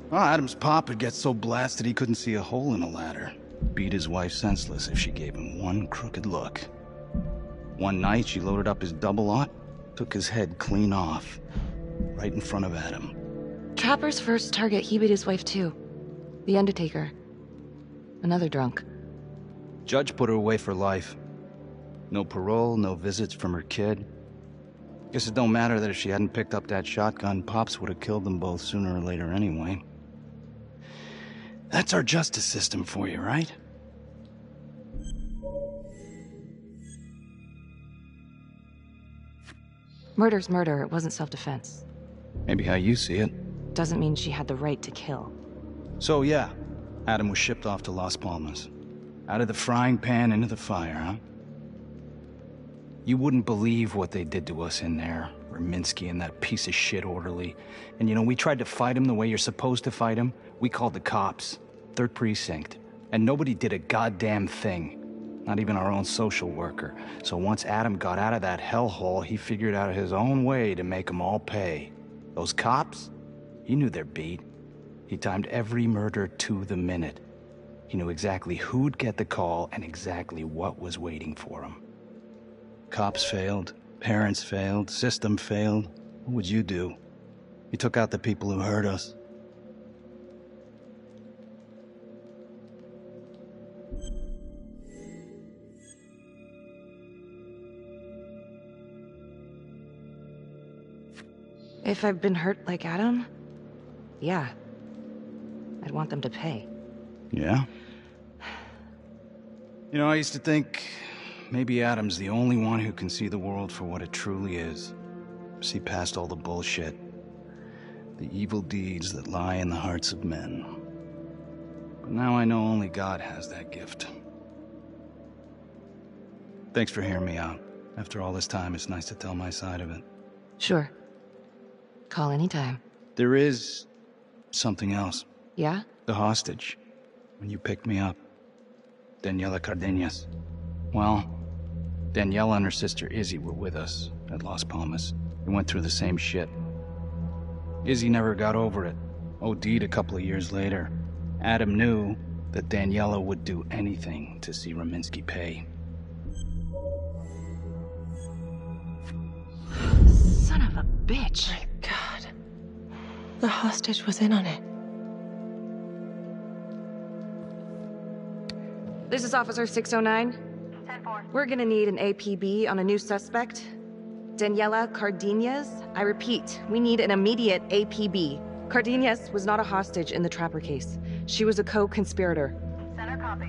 Well, Adam's pop would get so blasted he couldn't see a hole in a ladder. Beat his wife senseless if she gave him one crooked look. One night, she loaded up his double-aught, took his head clean off, right in front of Adam. Trapper's first target, he beat his wife too. The Undertaker. Another drunk. Judge put her away for life. No parole, no visits from her kid. Guess it don't matter that if she hadn't picked up that shotgun, Pops would have killed them both sooner or later anyway. That's our justice system for you, right? Murder's murder, it wasn't self-defense. Maybe how you see it. Doesn't mean she had the right to kill. So yeah, Adam was shipped off to Las Palmas. Out of the frying pan into the fire, huh? You wouldn't believe what they did to us in there. Raminsky and that piece of shit orderly. And you know, we tried to fight him the way you're supposed to fight him. We called the cops. 3rd Precinct. And nobody did a goddamn thing. Not even our own social worker. So once Adam got out of that hellhole, he figured out his own way to make them all pay. Those cops? He knew their beat. He timed every murder to the minute. He knew exactly who'd get the call and exactly what was waiting for him. Cops failed, parents failed, system failed. What would you do? He took out the people who hurt us. If I've been hurt like Adam, yeah. I'd want them to pay. Yeah? You know, I used to think maybe Adam's the only one who can see the world for what it truly is. see past all the bullshit. The evil deeds that lie in the hearts of men. But now I know only God has that gift. Thanks for hearing me out. After all this time, it's nice to tell my side of it. Sure. Call anytime. There is something else. Yeah? The hostage. When you picked me up. Daniela Cardenas. Well, Daniela and her sister Izzy were with us at Las Palmas. We went through the same shit. Izzy never got over it. OD'd a couple of years later. Adam knew that Daniela would do anything to see Raminsky pay. Son of a bitch. My God. The hostage was in on it. This is Officer 609. 10-4. We're gonna need an APB on a new suspect. Daniela Cardenas. I repeat, we need an immediate APB. Cardenas was not a hostage in the Trapper case. She was a co-conspirator. Center copy.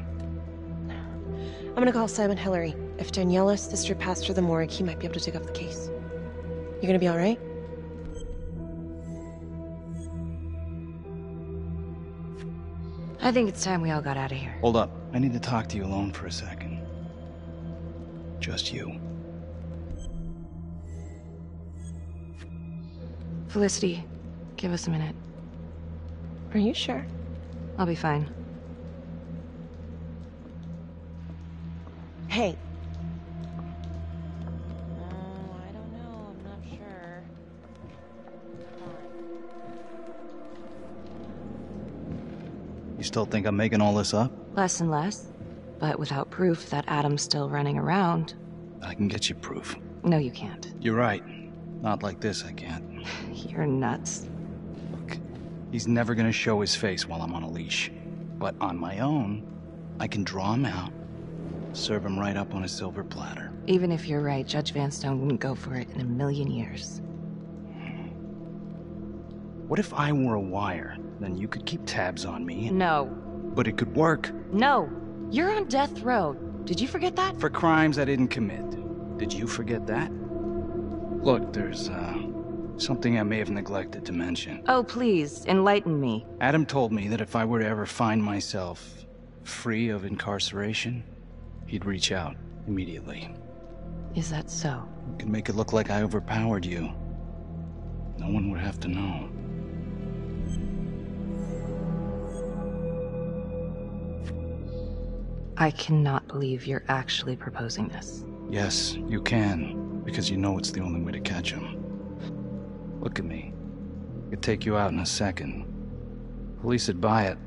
I'm gonna call Simon Hillary. If Daniela's sister passed through the morgue, he might be able to take off the case. You gonna be all right? I think it's time we all got out of here. Hold up. I need to talk to you alone for a second. Just you. Felicity, give us a minute. Are you sure? I'll be fine. Hey. I don't know. I'm not sure. You still think I'm making all this up? Less and less. But without proof that Adam's still running around... I can get you proof. No, you can't. You're right. Not like this, I can't. You're nuts. Look, he's never gonna show his face while I'm on a leash. But on my own, I can draw him out, serve him right up on a silver platter. Even if you're right, Judge Vanstone wouldn't go for it in a million years. What if I were a wire? Then you could keep tabs on me. No. But it could work. No. You're on death row. Did you forget that? For crimes I didn't commit. Did you forget that? Look, there's, something I may have neglected to mention. Oh, please, enlighten me. Adam told me that if I were to ever find myself free of incarceration, he'd reach out immediately. Is that so? You could make it look like I overpowered you. No one would have to know. I cannot believe you're actually proposing this. Yes, you can, because you know it's the only way to catch him. Look at me. I could take you out in a second. Police would buy it.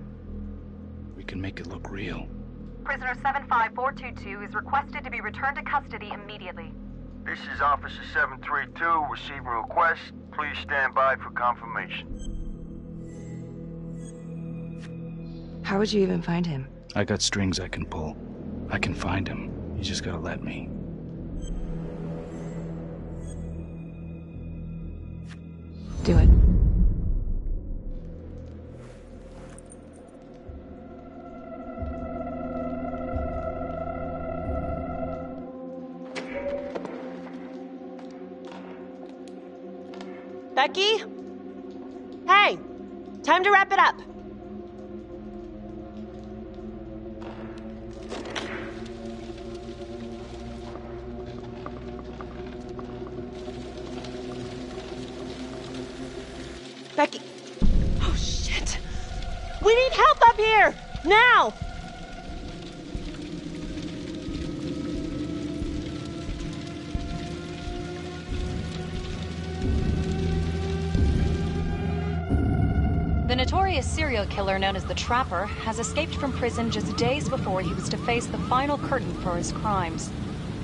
We can make it look real. Prisoner 75422 is requested to be returned to custody immediately. This is Officer 732 receiving request. Please stand by for confirmation. How would you even find him? I got strings I can pull. I can find him. You just gotta let me. Do it. Becky? Hey! Time to wrap it up. Becky. Oh, shit. We need help up here! Now! The notorious serial killer known as the Trapper has escaped from prison just days before he was to face the final curtain for his crimes.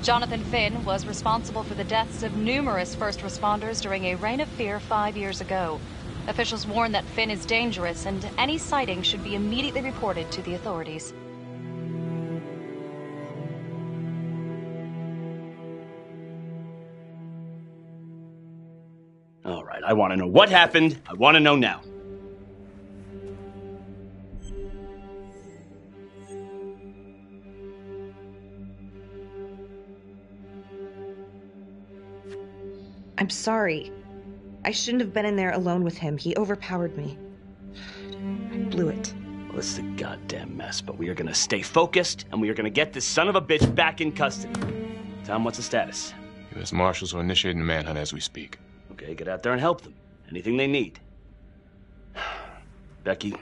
Jonathan Finn was responsible for the deaths of numerous first responders during a reign of fear 5 years ago. Officials warn that Finn is dangerous and any sighting should be immediately reported to the authorities. All right, I want to know what happened. I want to know now. I'm sorry. I shouldn't have been in there alone with him. He overpowered me. I blew it. Well, this is a goddamn mess, but we are gonna stay focused, and we are gonna get this son of a bitch back in custody. Tom, what's the status? U.S. Marshals are initiating the manhunt as we speak. Okay, get out there and help them. Anything they need. Becky,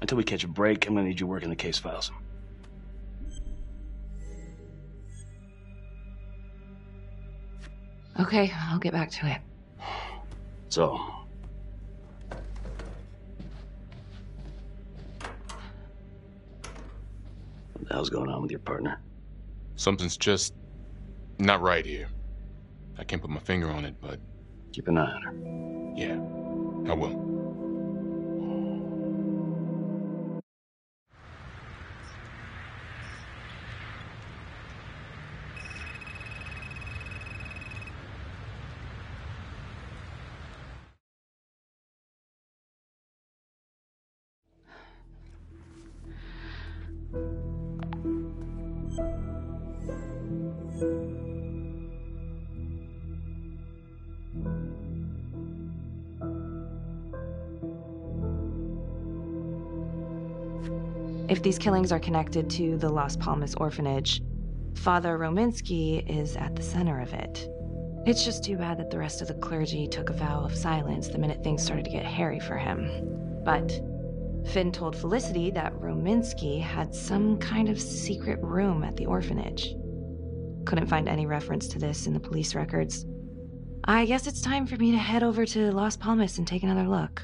until we catch a break, I'm gonna need you working the case files. Okay, I'll get back to it. So, what the hell's going on with your partner? Something's just not right here. I can't put my finger on it, but... Keep an eye on her. Yeah, I will. If these killings are connected to the Las Palmas orphanage, Father Rominsky is at the center of it. It's just too bad that the rest of the clergy took a vow of silence the minute things started to get hairy for him. But Finn told Felicity that Rominsky had some kind of secret room at the orphanage. Couldn't find any reference to this in the police records. I guess it's time for me to head over to Las Palmas and take another look.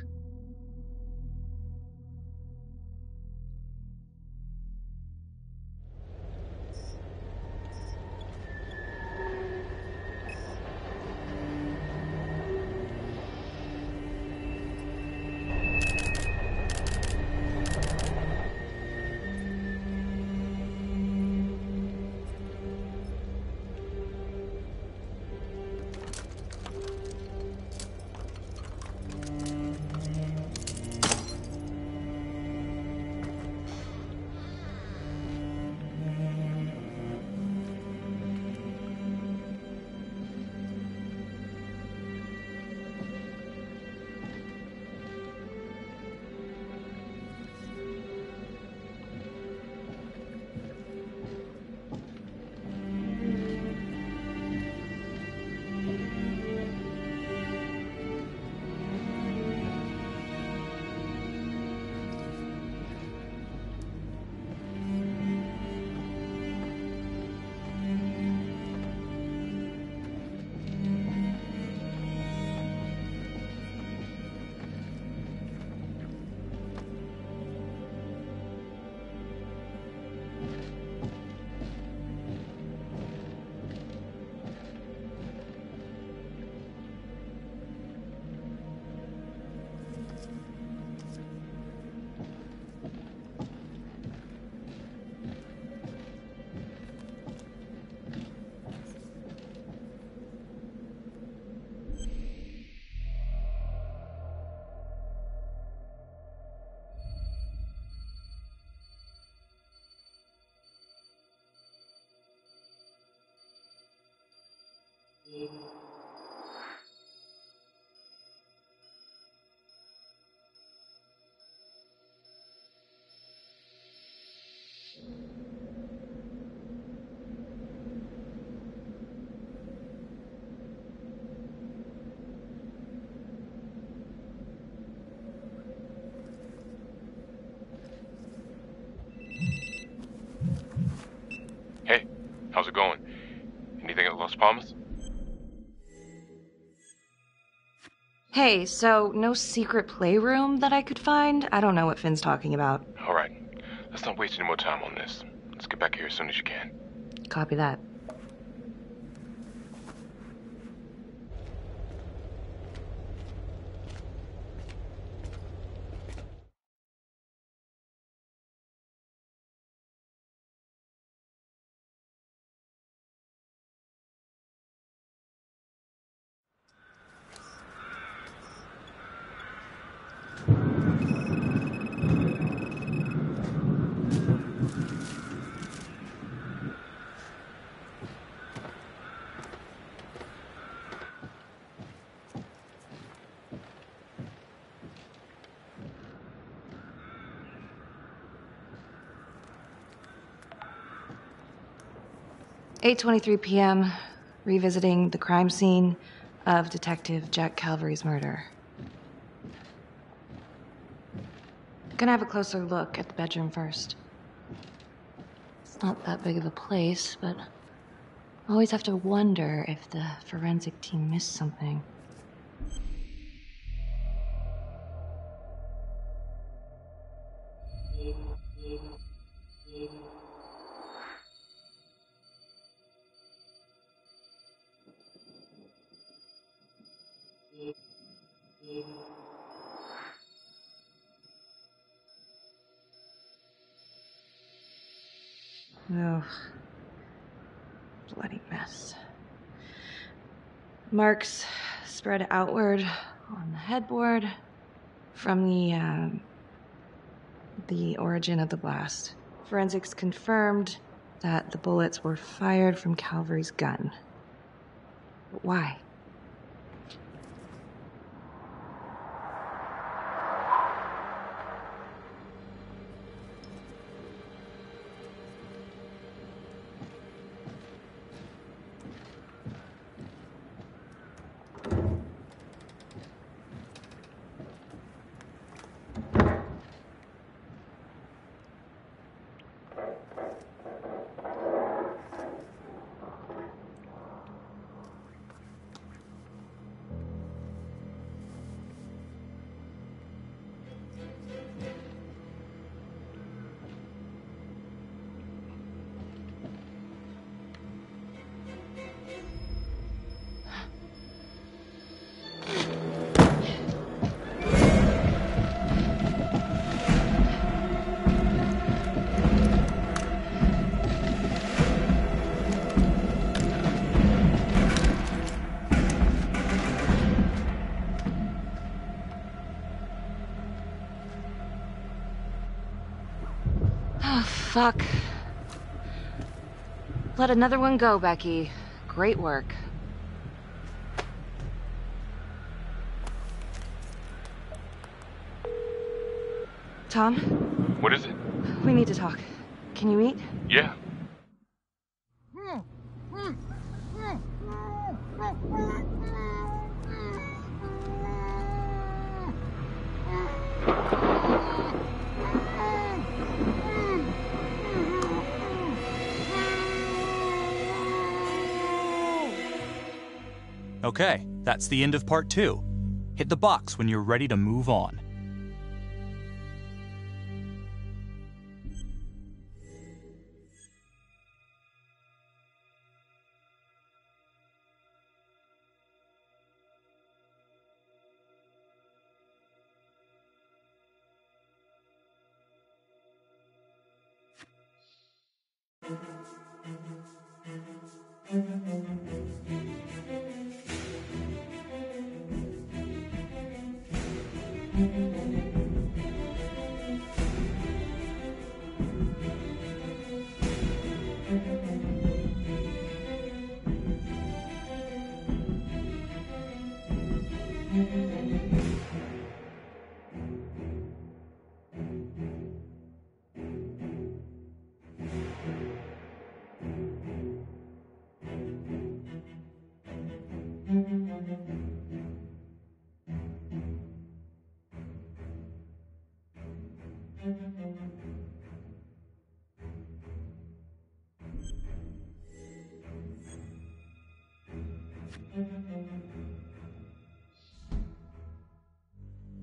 Hey, how's it going? Anything at Las Palmas? Hey, so no secret playroom that I could find? I don't know what Finn's talking about. All right, let's not waste any more time on this. Let's get back here as soon as you can. Copy that. 8:23 p.m., revisiting the crime scene of Detective Jack Calvary's murder. Gonna have a closer look at the bedroom first. It's not that big of a place, but I always have to wonder if the forensic team missed something. Oh, bloody mess. Marks spread outward on the headboard from the origin of the blast. Forensics confirmed that the bullets were fired from Calvary's gun. But why? Fuck. Let another one go, Becky. Great work. Tom? What is it? We need to talk. Can you meet? Yeah. Okay, that's the end of part 2. Hit the box when you're ready to move on.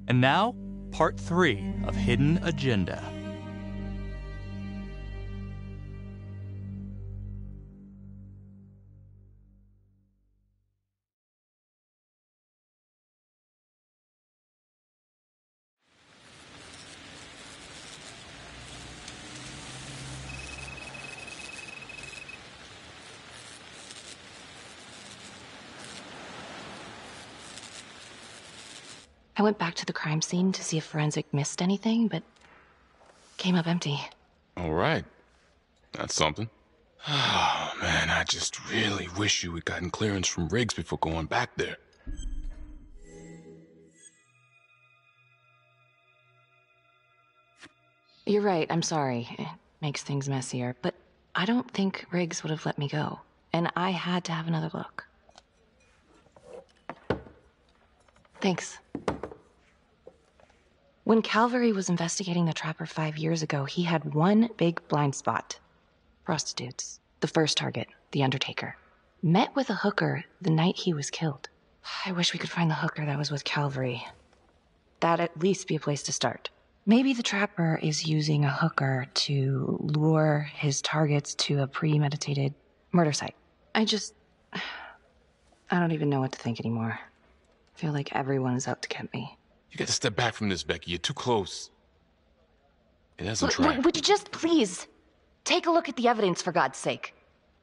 And now, part 3 of Hidden Agenda. I went back to the crime scene to see if forensic missed anything, but came up empty. All right. That's something. Oh, man, I just really wish you had gotten clearance from Riggs before going back there. You're right, I'm sorry. It makes things messier, but I don't think Riggs would have let me go. and I had to have another look. Thanks. When Calvary was investigating the Trapper 5 years ago, he had one big blind spot. Prostitutes. The first target, the Undertaker. Met with a hooker the night he was killed. I wish we could find the hooker that was with Calvary. That'd at least be a place to start. Maybe the Trapper is using a hooker to lure his targets to a premeditated murder site. I don't even know what to think anymore. I feel like everyone is out to get me. You gotta step back from this, Becky. You're too close. It hasn't tracked. Would you just please take a look at the evidence, for God's sake?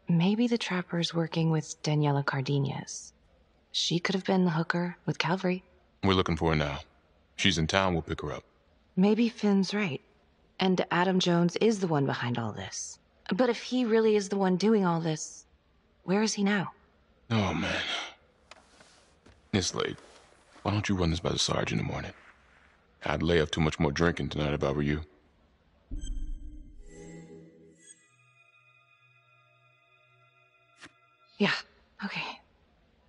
Maybe the Trapper's working with Daniela Cardenas. She could have been the hooker with Calvary. We're looking for her now. She's in town, we'll pick her up. Maybe Finn's right. And Adam Jones is the one behind all this. But if he really is the one doing all this, where is he now? Oh, man. It's late. Why don't you run this by the Sarge in the morning? I'd lay off too much more drinking tonight if I were you. Yeah, okay.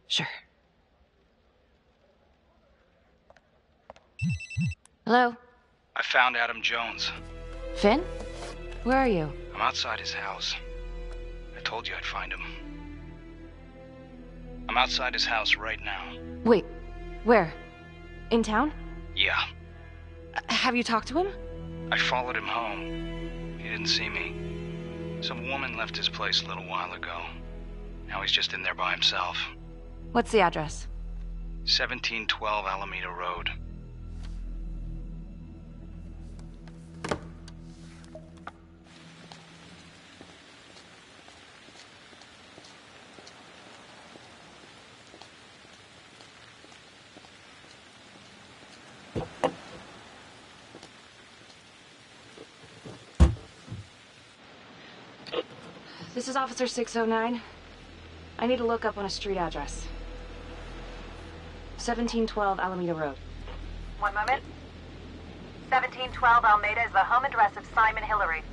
Sure. Hello? I found Adam Jones. Finn? Where are you? I'm outside his house. I told you I'd find him. I'm outside his house right now. Wait, where? In town? Yeah. Have you talked to him? I followed him home. He didn't see me. Some woman left his place a little while ago. Now he's just in there by himself. What's the address? 1712 Alameda Road. This is Officer 609. I need to look up on a street address. 1712 Alameda Road. One moment. 1712 Alameda is the home address of Simon Hillary.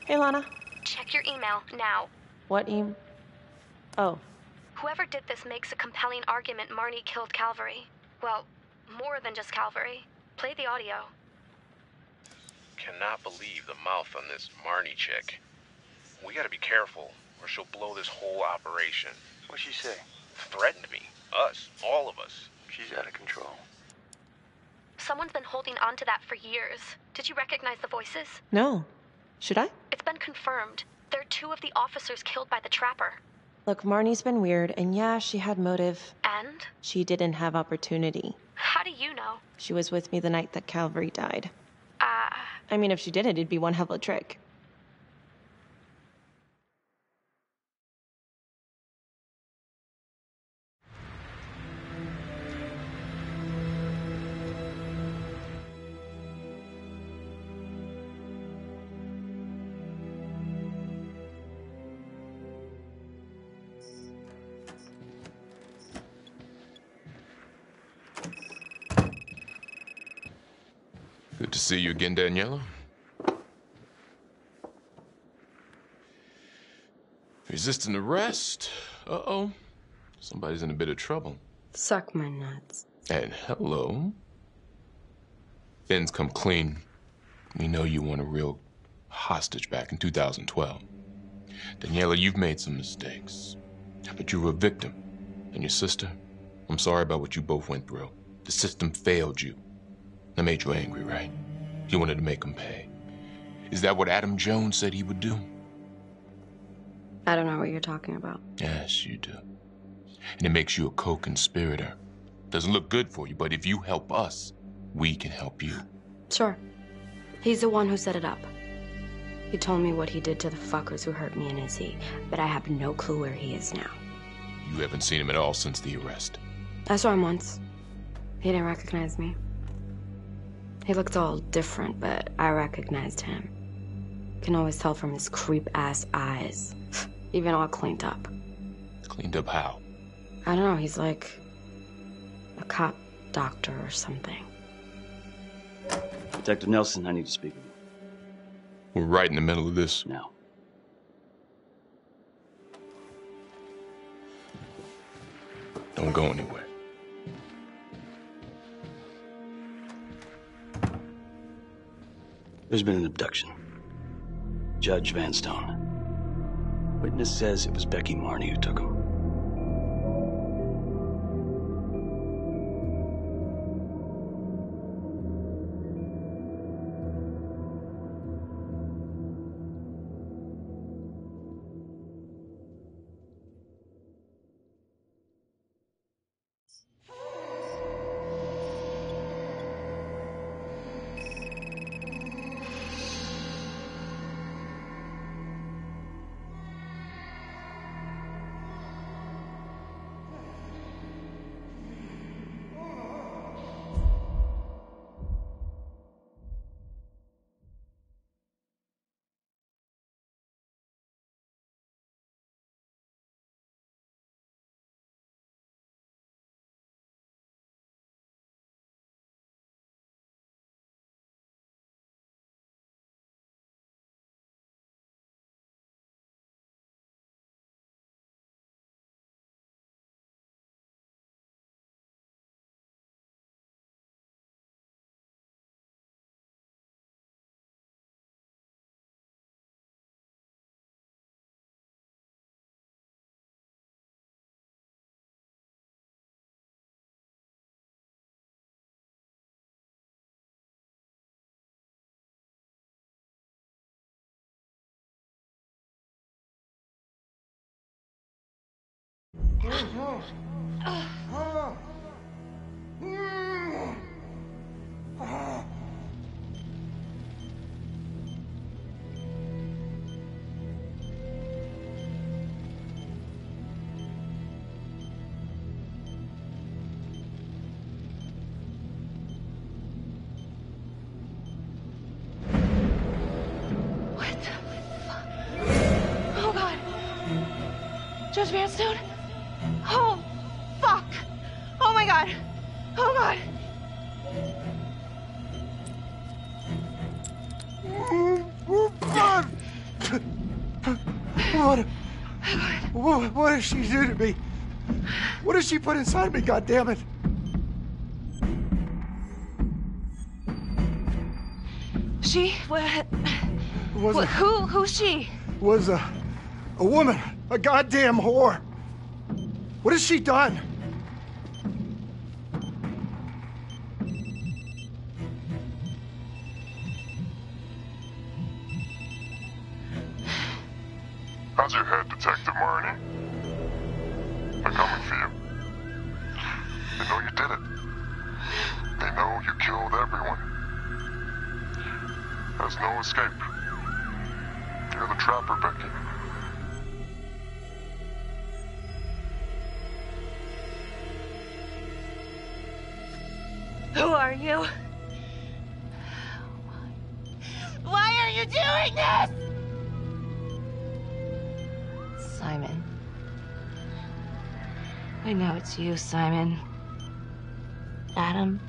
Hey, Lana. Check your email now. What Oh. Whoever did this makes a compelling argument Marnie killed Calvary. Well, more than just Calvary. Play the audio. Cannot believe the mouth on this Marnie chick. We gotta be careful, or she'll blow this whole operation. What'd she say? Threatened me. Us. All of us. She's out of control. Someone's been holding on to that for years. Did you recognize the voices? No. Should I? It's been confirmed. They're two of the officers killed by the Trapper. Look, Marnie's been weird, and yeah, she had motive. And? She didn't have opportunity. How do you know? She was with me the night that Calvary died. I mean, if she did it, it'd be one hell of a trick. Good to see you again, Daniela. Resisting arrest? Uh-oh. Somebody's in a bit of trouble. Suck my nuts. And hello. Finn's come clean. We know you want a real hostage back in 2012. Daniela, you've made some mistakes. But you were a victim. And your sister, I'm sorry about what you both went through. The system failed you. That made you angry, right? You wanted to make him pay. Is that what Adam Jones said he would do? I don't know what you're talking about. Yes, you do. And it makes you a co-conspirator. Doesn't look good for you, but if you help us, we can help you. Sure. He's the one who set it up. He told me what he did to the fuckers who hurt me and Izzy, but I have no clue where he is now. You haven't seen him at all since the arrest. I saw him once. He didn't recognize me. He looked all different, but I recognized him. Can always tell from his creep-ass eyes. Even all cleaned up. Cleaned up how? I don't know, he's like a cop doctor or something. Detective Nelson, I need to speak with you. We're right in the middle of this. Now. Don't go anywhere. There's been an abduction. Judge Vanstone. Witness says it was Becky Marnie who took him. Judge Vanstone? Oh, fuck! Oh my god! Oh god! What did she do to me? What did she put inside me, goddammit? She? Who's she? Was a woman. A goddamn whore. What has she done? How's your head, Detective Marnie? They're coming for you. They know you did it. They know you killed everyone. There's no escape. You're the trapper, Becky. Who are you? Why are you doing this? Simon. I know it's you, Simon. Adam.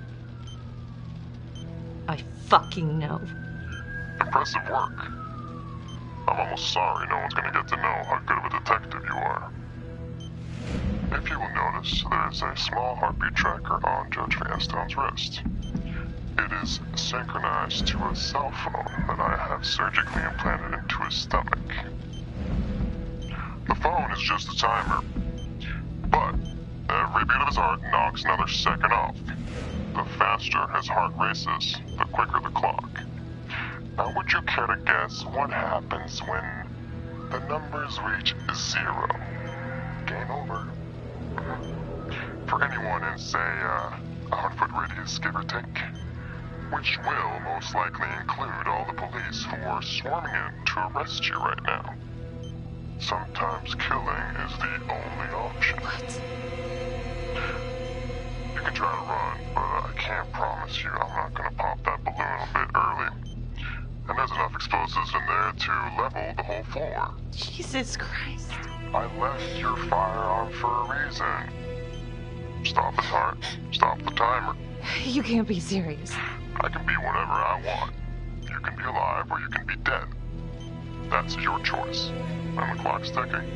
I fucking know. Impressive work. I'm almost sorry no one's gonna get to know how good of a detective you are. If you will notice, there's a small heartbeat tracker on Judge Vanstone's wrist. It is synchronized to a cell phone that I have surgically implanted into his stomach. The phone is just a timer, but every beat of his heart knocks another second off. The faster his heart races, the quicker the clock. Now, would you care to guess what happens when the numbers reach 0? Game over. For anyone in, say, a 100-foot radius, give or take, which will most likely include all the police who are swarming in to arrest you right now. sometimes killing is the only option. What? You can try to run, but I can't promise you I'm not gonna pop that balloon a bit early. And there's enough explosives in there to level the whole floor. Jesus Christ. I left your firearm for a reason. Stop it, Hart. Stop the timer. You can't be serious. I can be whatever I want. You can be alive or you can be dead. That's your choice. And the clock's ticking.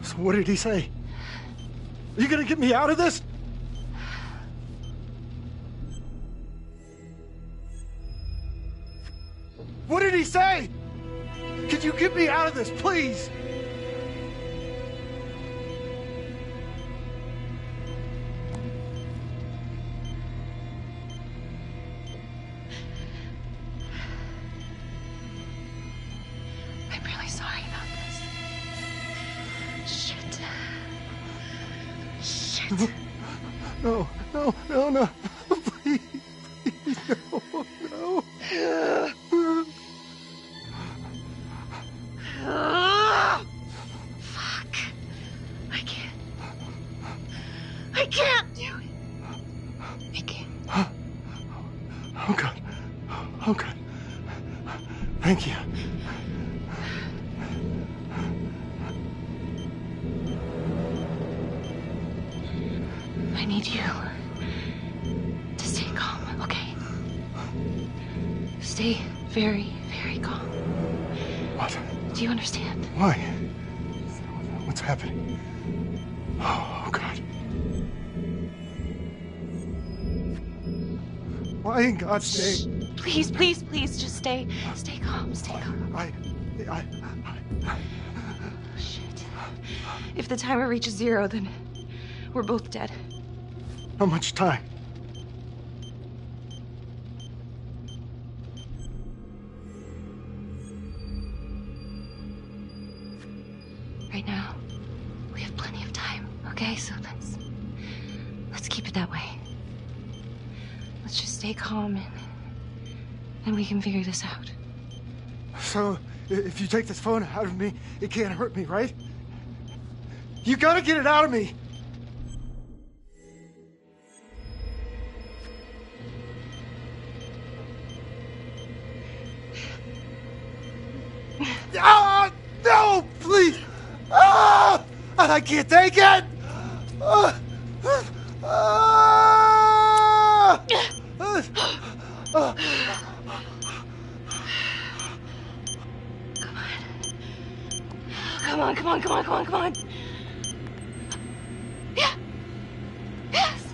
So what did he say? Are you gonna get me out of this? What did he say? Could you get me out of this, please? I'm really sorry about this. Shit. Shit. No, no, no, no. Please, please, no, no. Fuck. I can't do it. I can't. Oh, God. Oh, God. Thank you. I need you to stay calm, okay? Stay very, very calm. What? Do you understand? Why? What's happening? Oh, God. Why in God's name? Please, please, please, just stay calm, stay calm. Shit. If the timer reaches 0, then we're both dead. How much time? Right now, we have plenty of time, okay? So let's keep it that way. Let's just stay calm and we can figure this out. So, if you take this phone out of me, it can't hurt me, right? You gotta get it out of me! Ah, no, please! Ah, I can't take it! Come on. Yeah. Yes.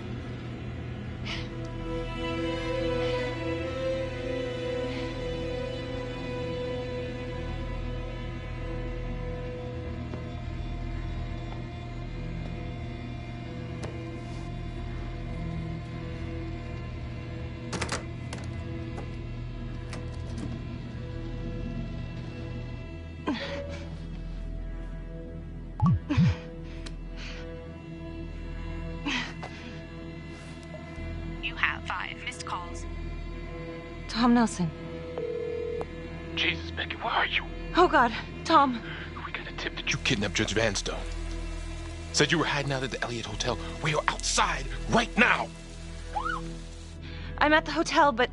You have 5 missed calls. Tom Nelson. Jesus, Becky, where are you? Oh, God. Tom. We got a tip that you kidnapped Judge Vanstone. Said you were hiding out at the Elliott Hotel. We are outside right now. I'm at the hotel, but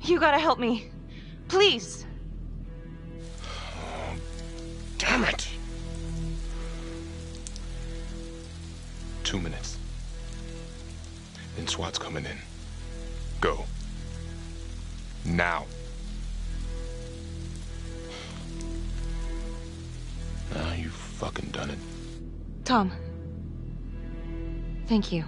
you gotta help me. Please. Damn it. 2 minutes. Then SWAT's coming in. Go. Now. Now you fucking done it. Tom. Thank you.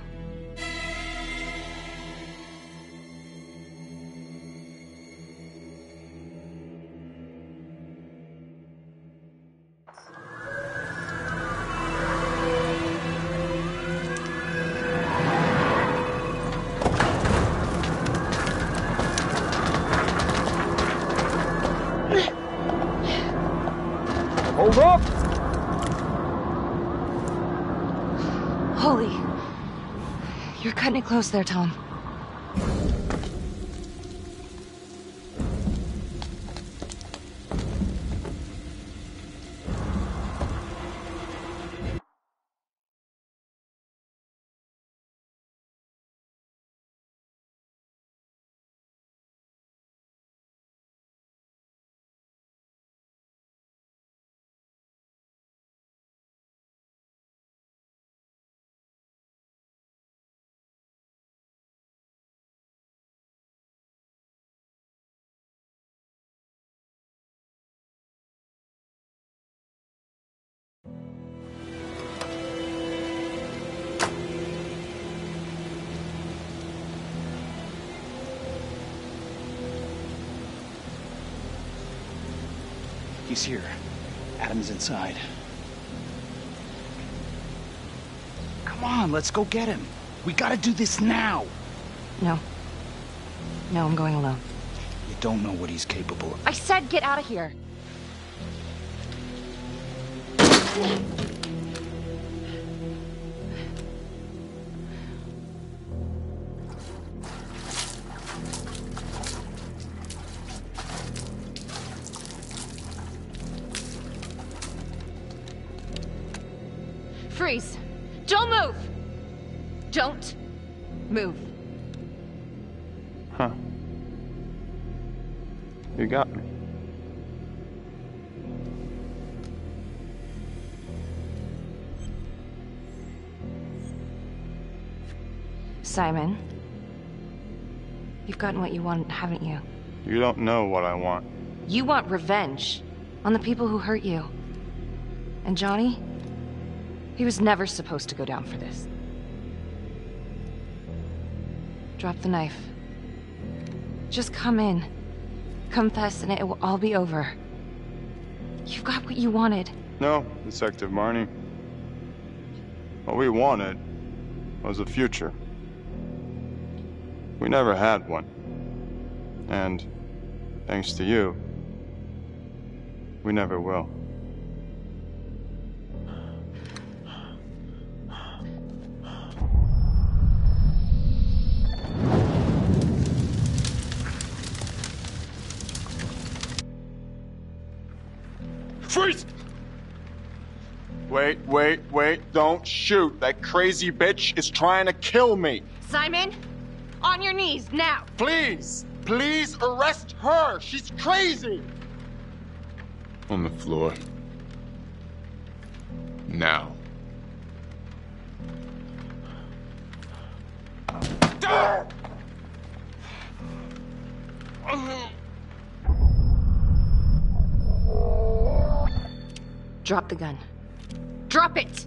Hold up! Holy. You're cutting it close there, Tom. He's here. Adam's inside. Come on, let's go get him. We gotta do this now. No. No, I'm going alone. You don't know what he's capable of. I said get out of here. Freeze! Don't move! Don't move. Huh. You got me. Simon, you've gotten what you want, haven't you? You don't know what I want. You want revenge on the people who hurt you. And Johnny? He was never supposed to go down for this. Drop the knife. Just come in. Confess and it will all be over. You've got what you wanted. No, Detective Marnie. What we wanted was a future. We never had one. And, thanks to you, we never will. Freeze! Wait, don't shoot. That crazy bitch is trying to kill me. Simon, on your knees, now! Please arrest her. She's crazy. On the floor. Now. Drop the gun. Drop it!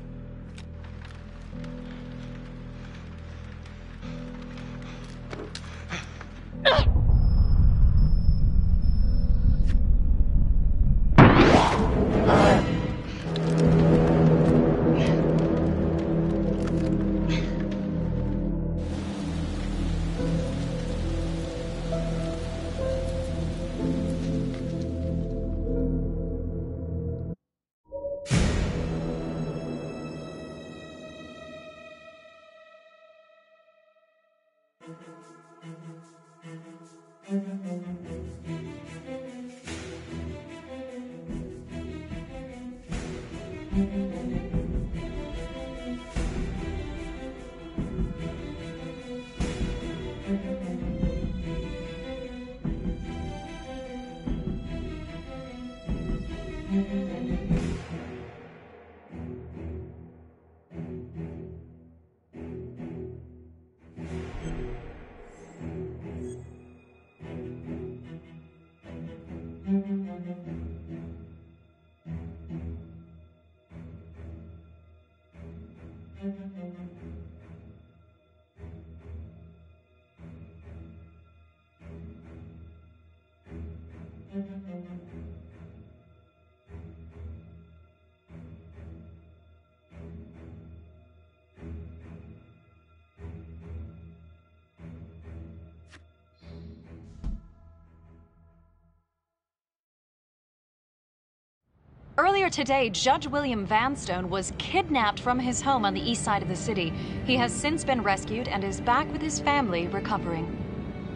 Earlier today, Judge William Vanstone was kidnapped from his home on the east side of the city. He has since been rescued and is back with his family recovering.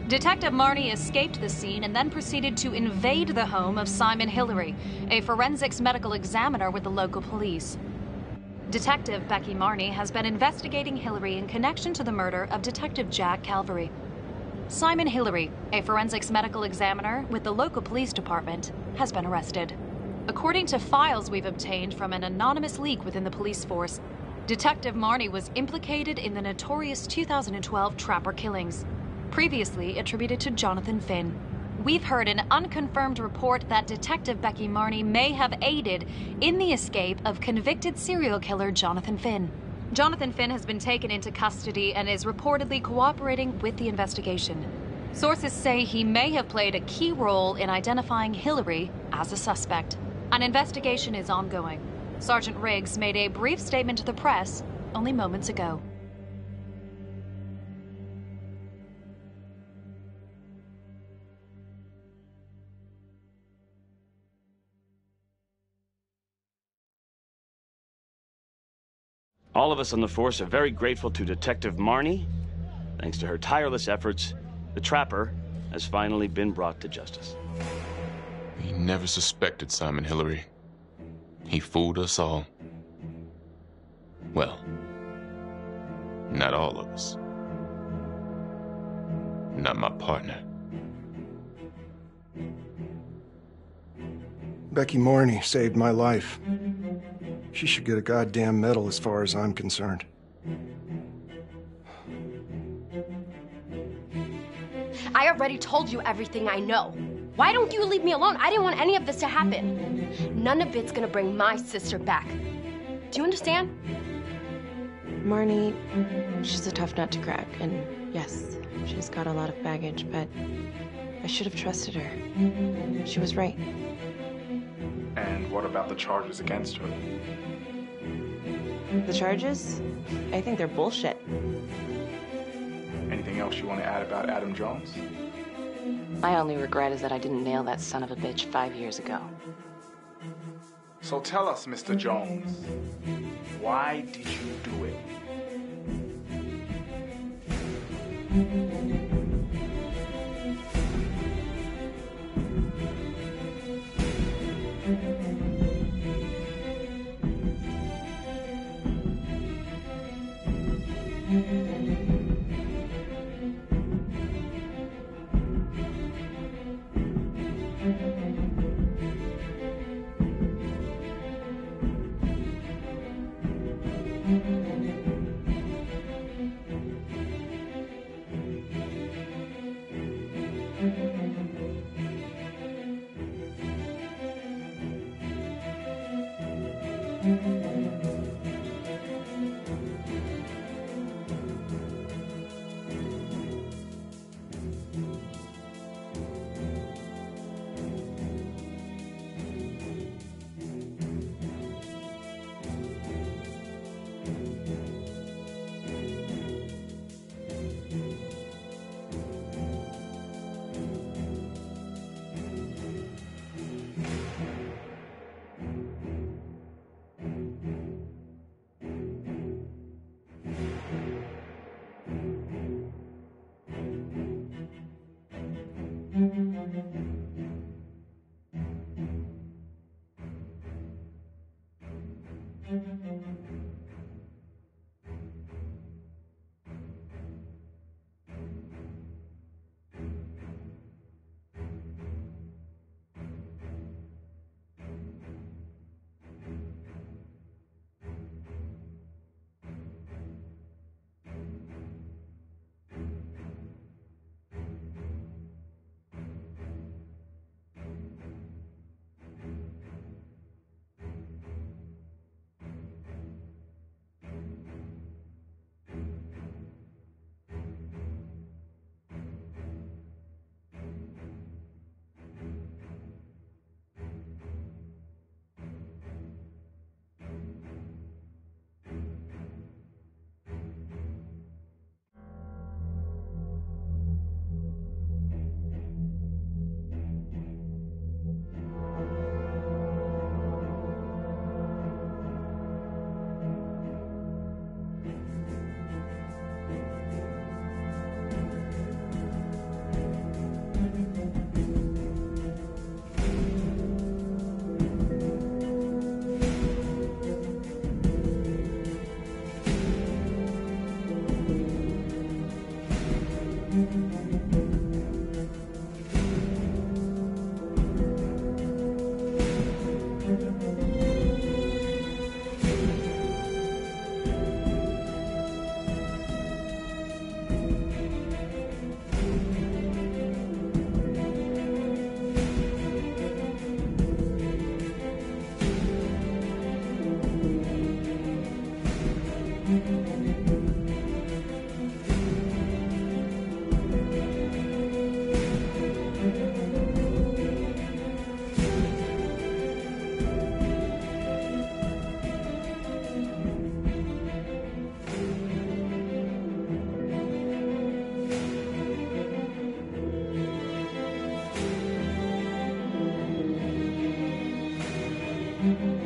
Detective Marnie escaped the scene and then proceeded to invade the home of Simon Hillary, a forensics medical examiner with the local police. Detective Becky Marnie has been investigating Hillary in connection to the murder of Detective Jack Calvary. Simon Hillary, a forensics medical examiner with the local police department, has been arrested. According to files we've obtained from an anonymous leak within the police force, Detective Marnie was implicated in the notorious 2012 Trapper killings, previously attributed to Jonathan Finn. We've heard an unconfirmed report that Detective Becky Marnie may have aided in the escape of convicted serial killer Jonathan Finn. Jonathan Finn has been taken into custody and is reportedly cooperating with the investigation. Sources say he may have played a key role in identifying Hillary as a suspect. An investigation is ongoing. Sergeant Riggs made a brief statement to the press only moments ago. All of us on the force are very grateful to Detective Marnie. Thanks to her tireless efforts, the Trapper has finally been brought to justice. We never suspected Simon Hillary. He fooled us all. Well, not all of us. Not my partner. Becky Morney saved my life. She should get a goddamn medal as far as I'm concerned. I already told you everything I know. Why don't you leave me alone? I didn't want any of this to happen. None of it's gonna bring my sister back. Do you understand? Marnie, she's a tough nut to crack, and yes, she's got a lot of baggage, but I should have trusted her. She was right. And what about the charges against her? The charges? I think they're bullshit. Anything else you want to add about Adam Jones? My only regret is that I didn't nail that son of a bitch 5 years ago. So tell us, Mr. Jones, why did you do it? you.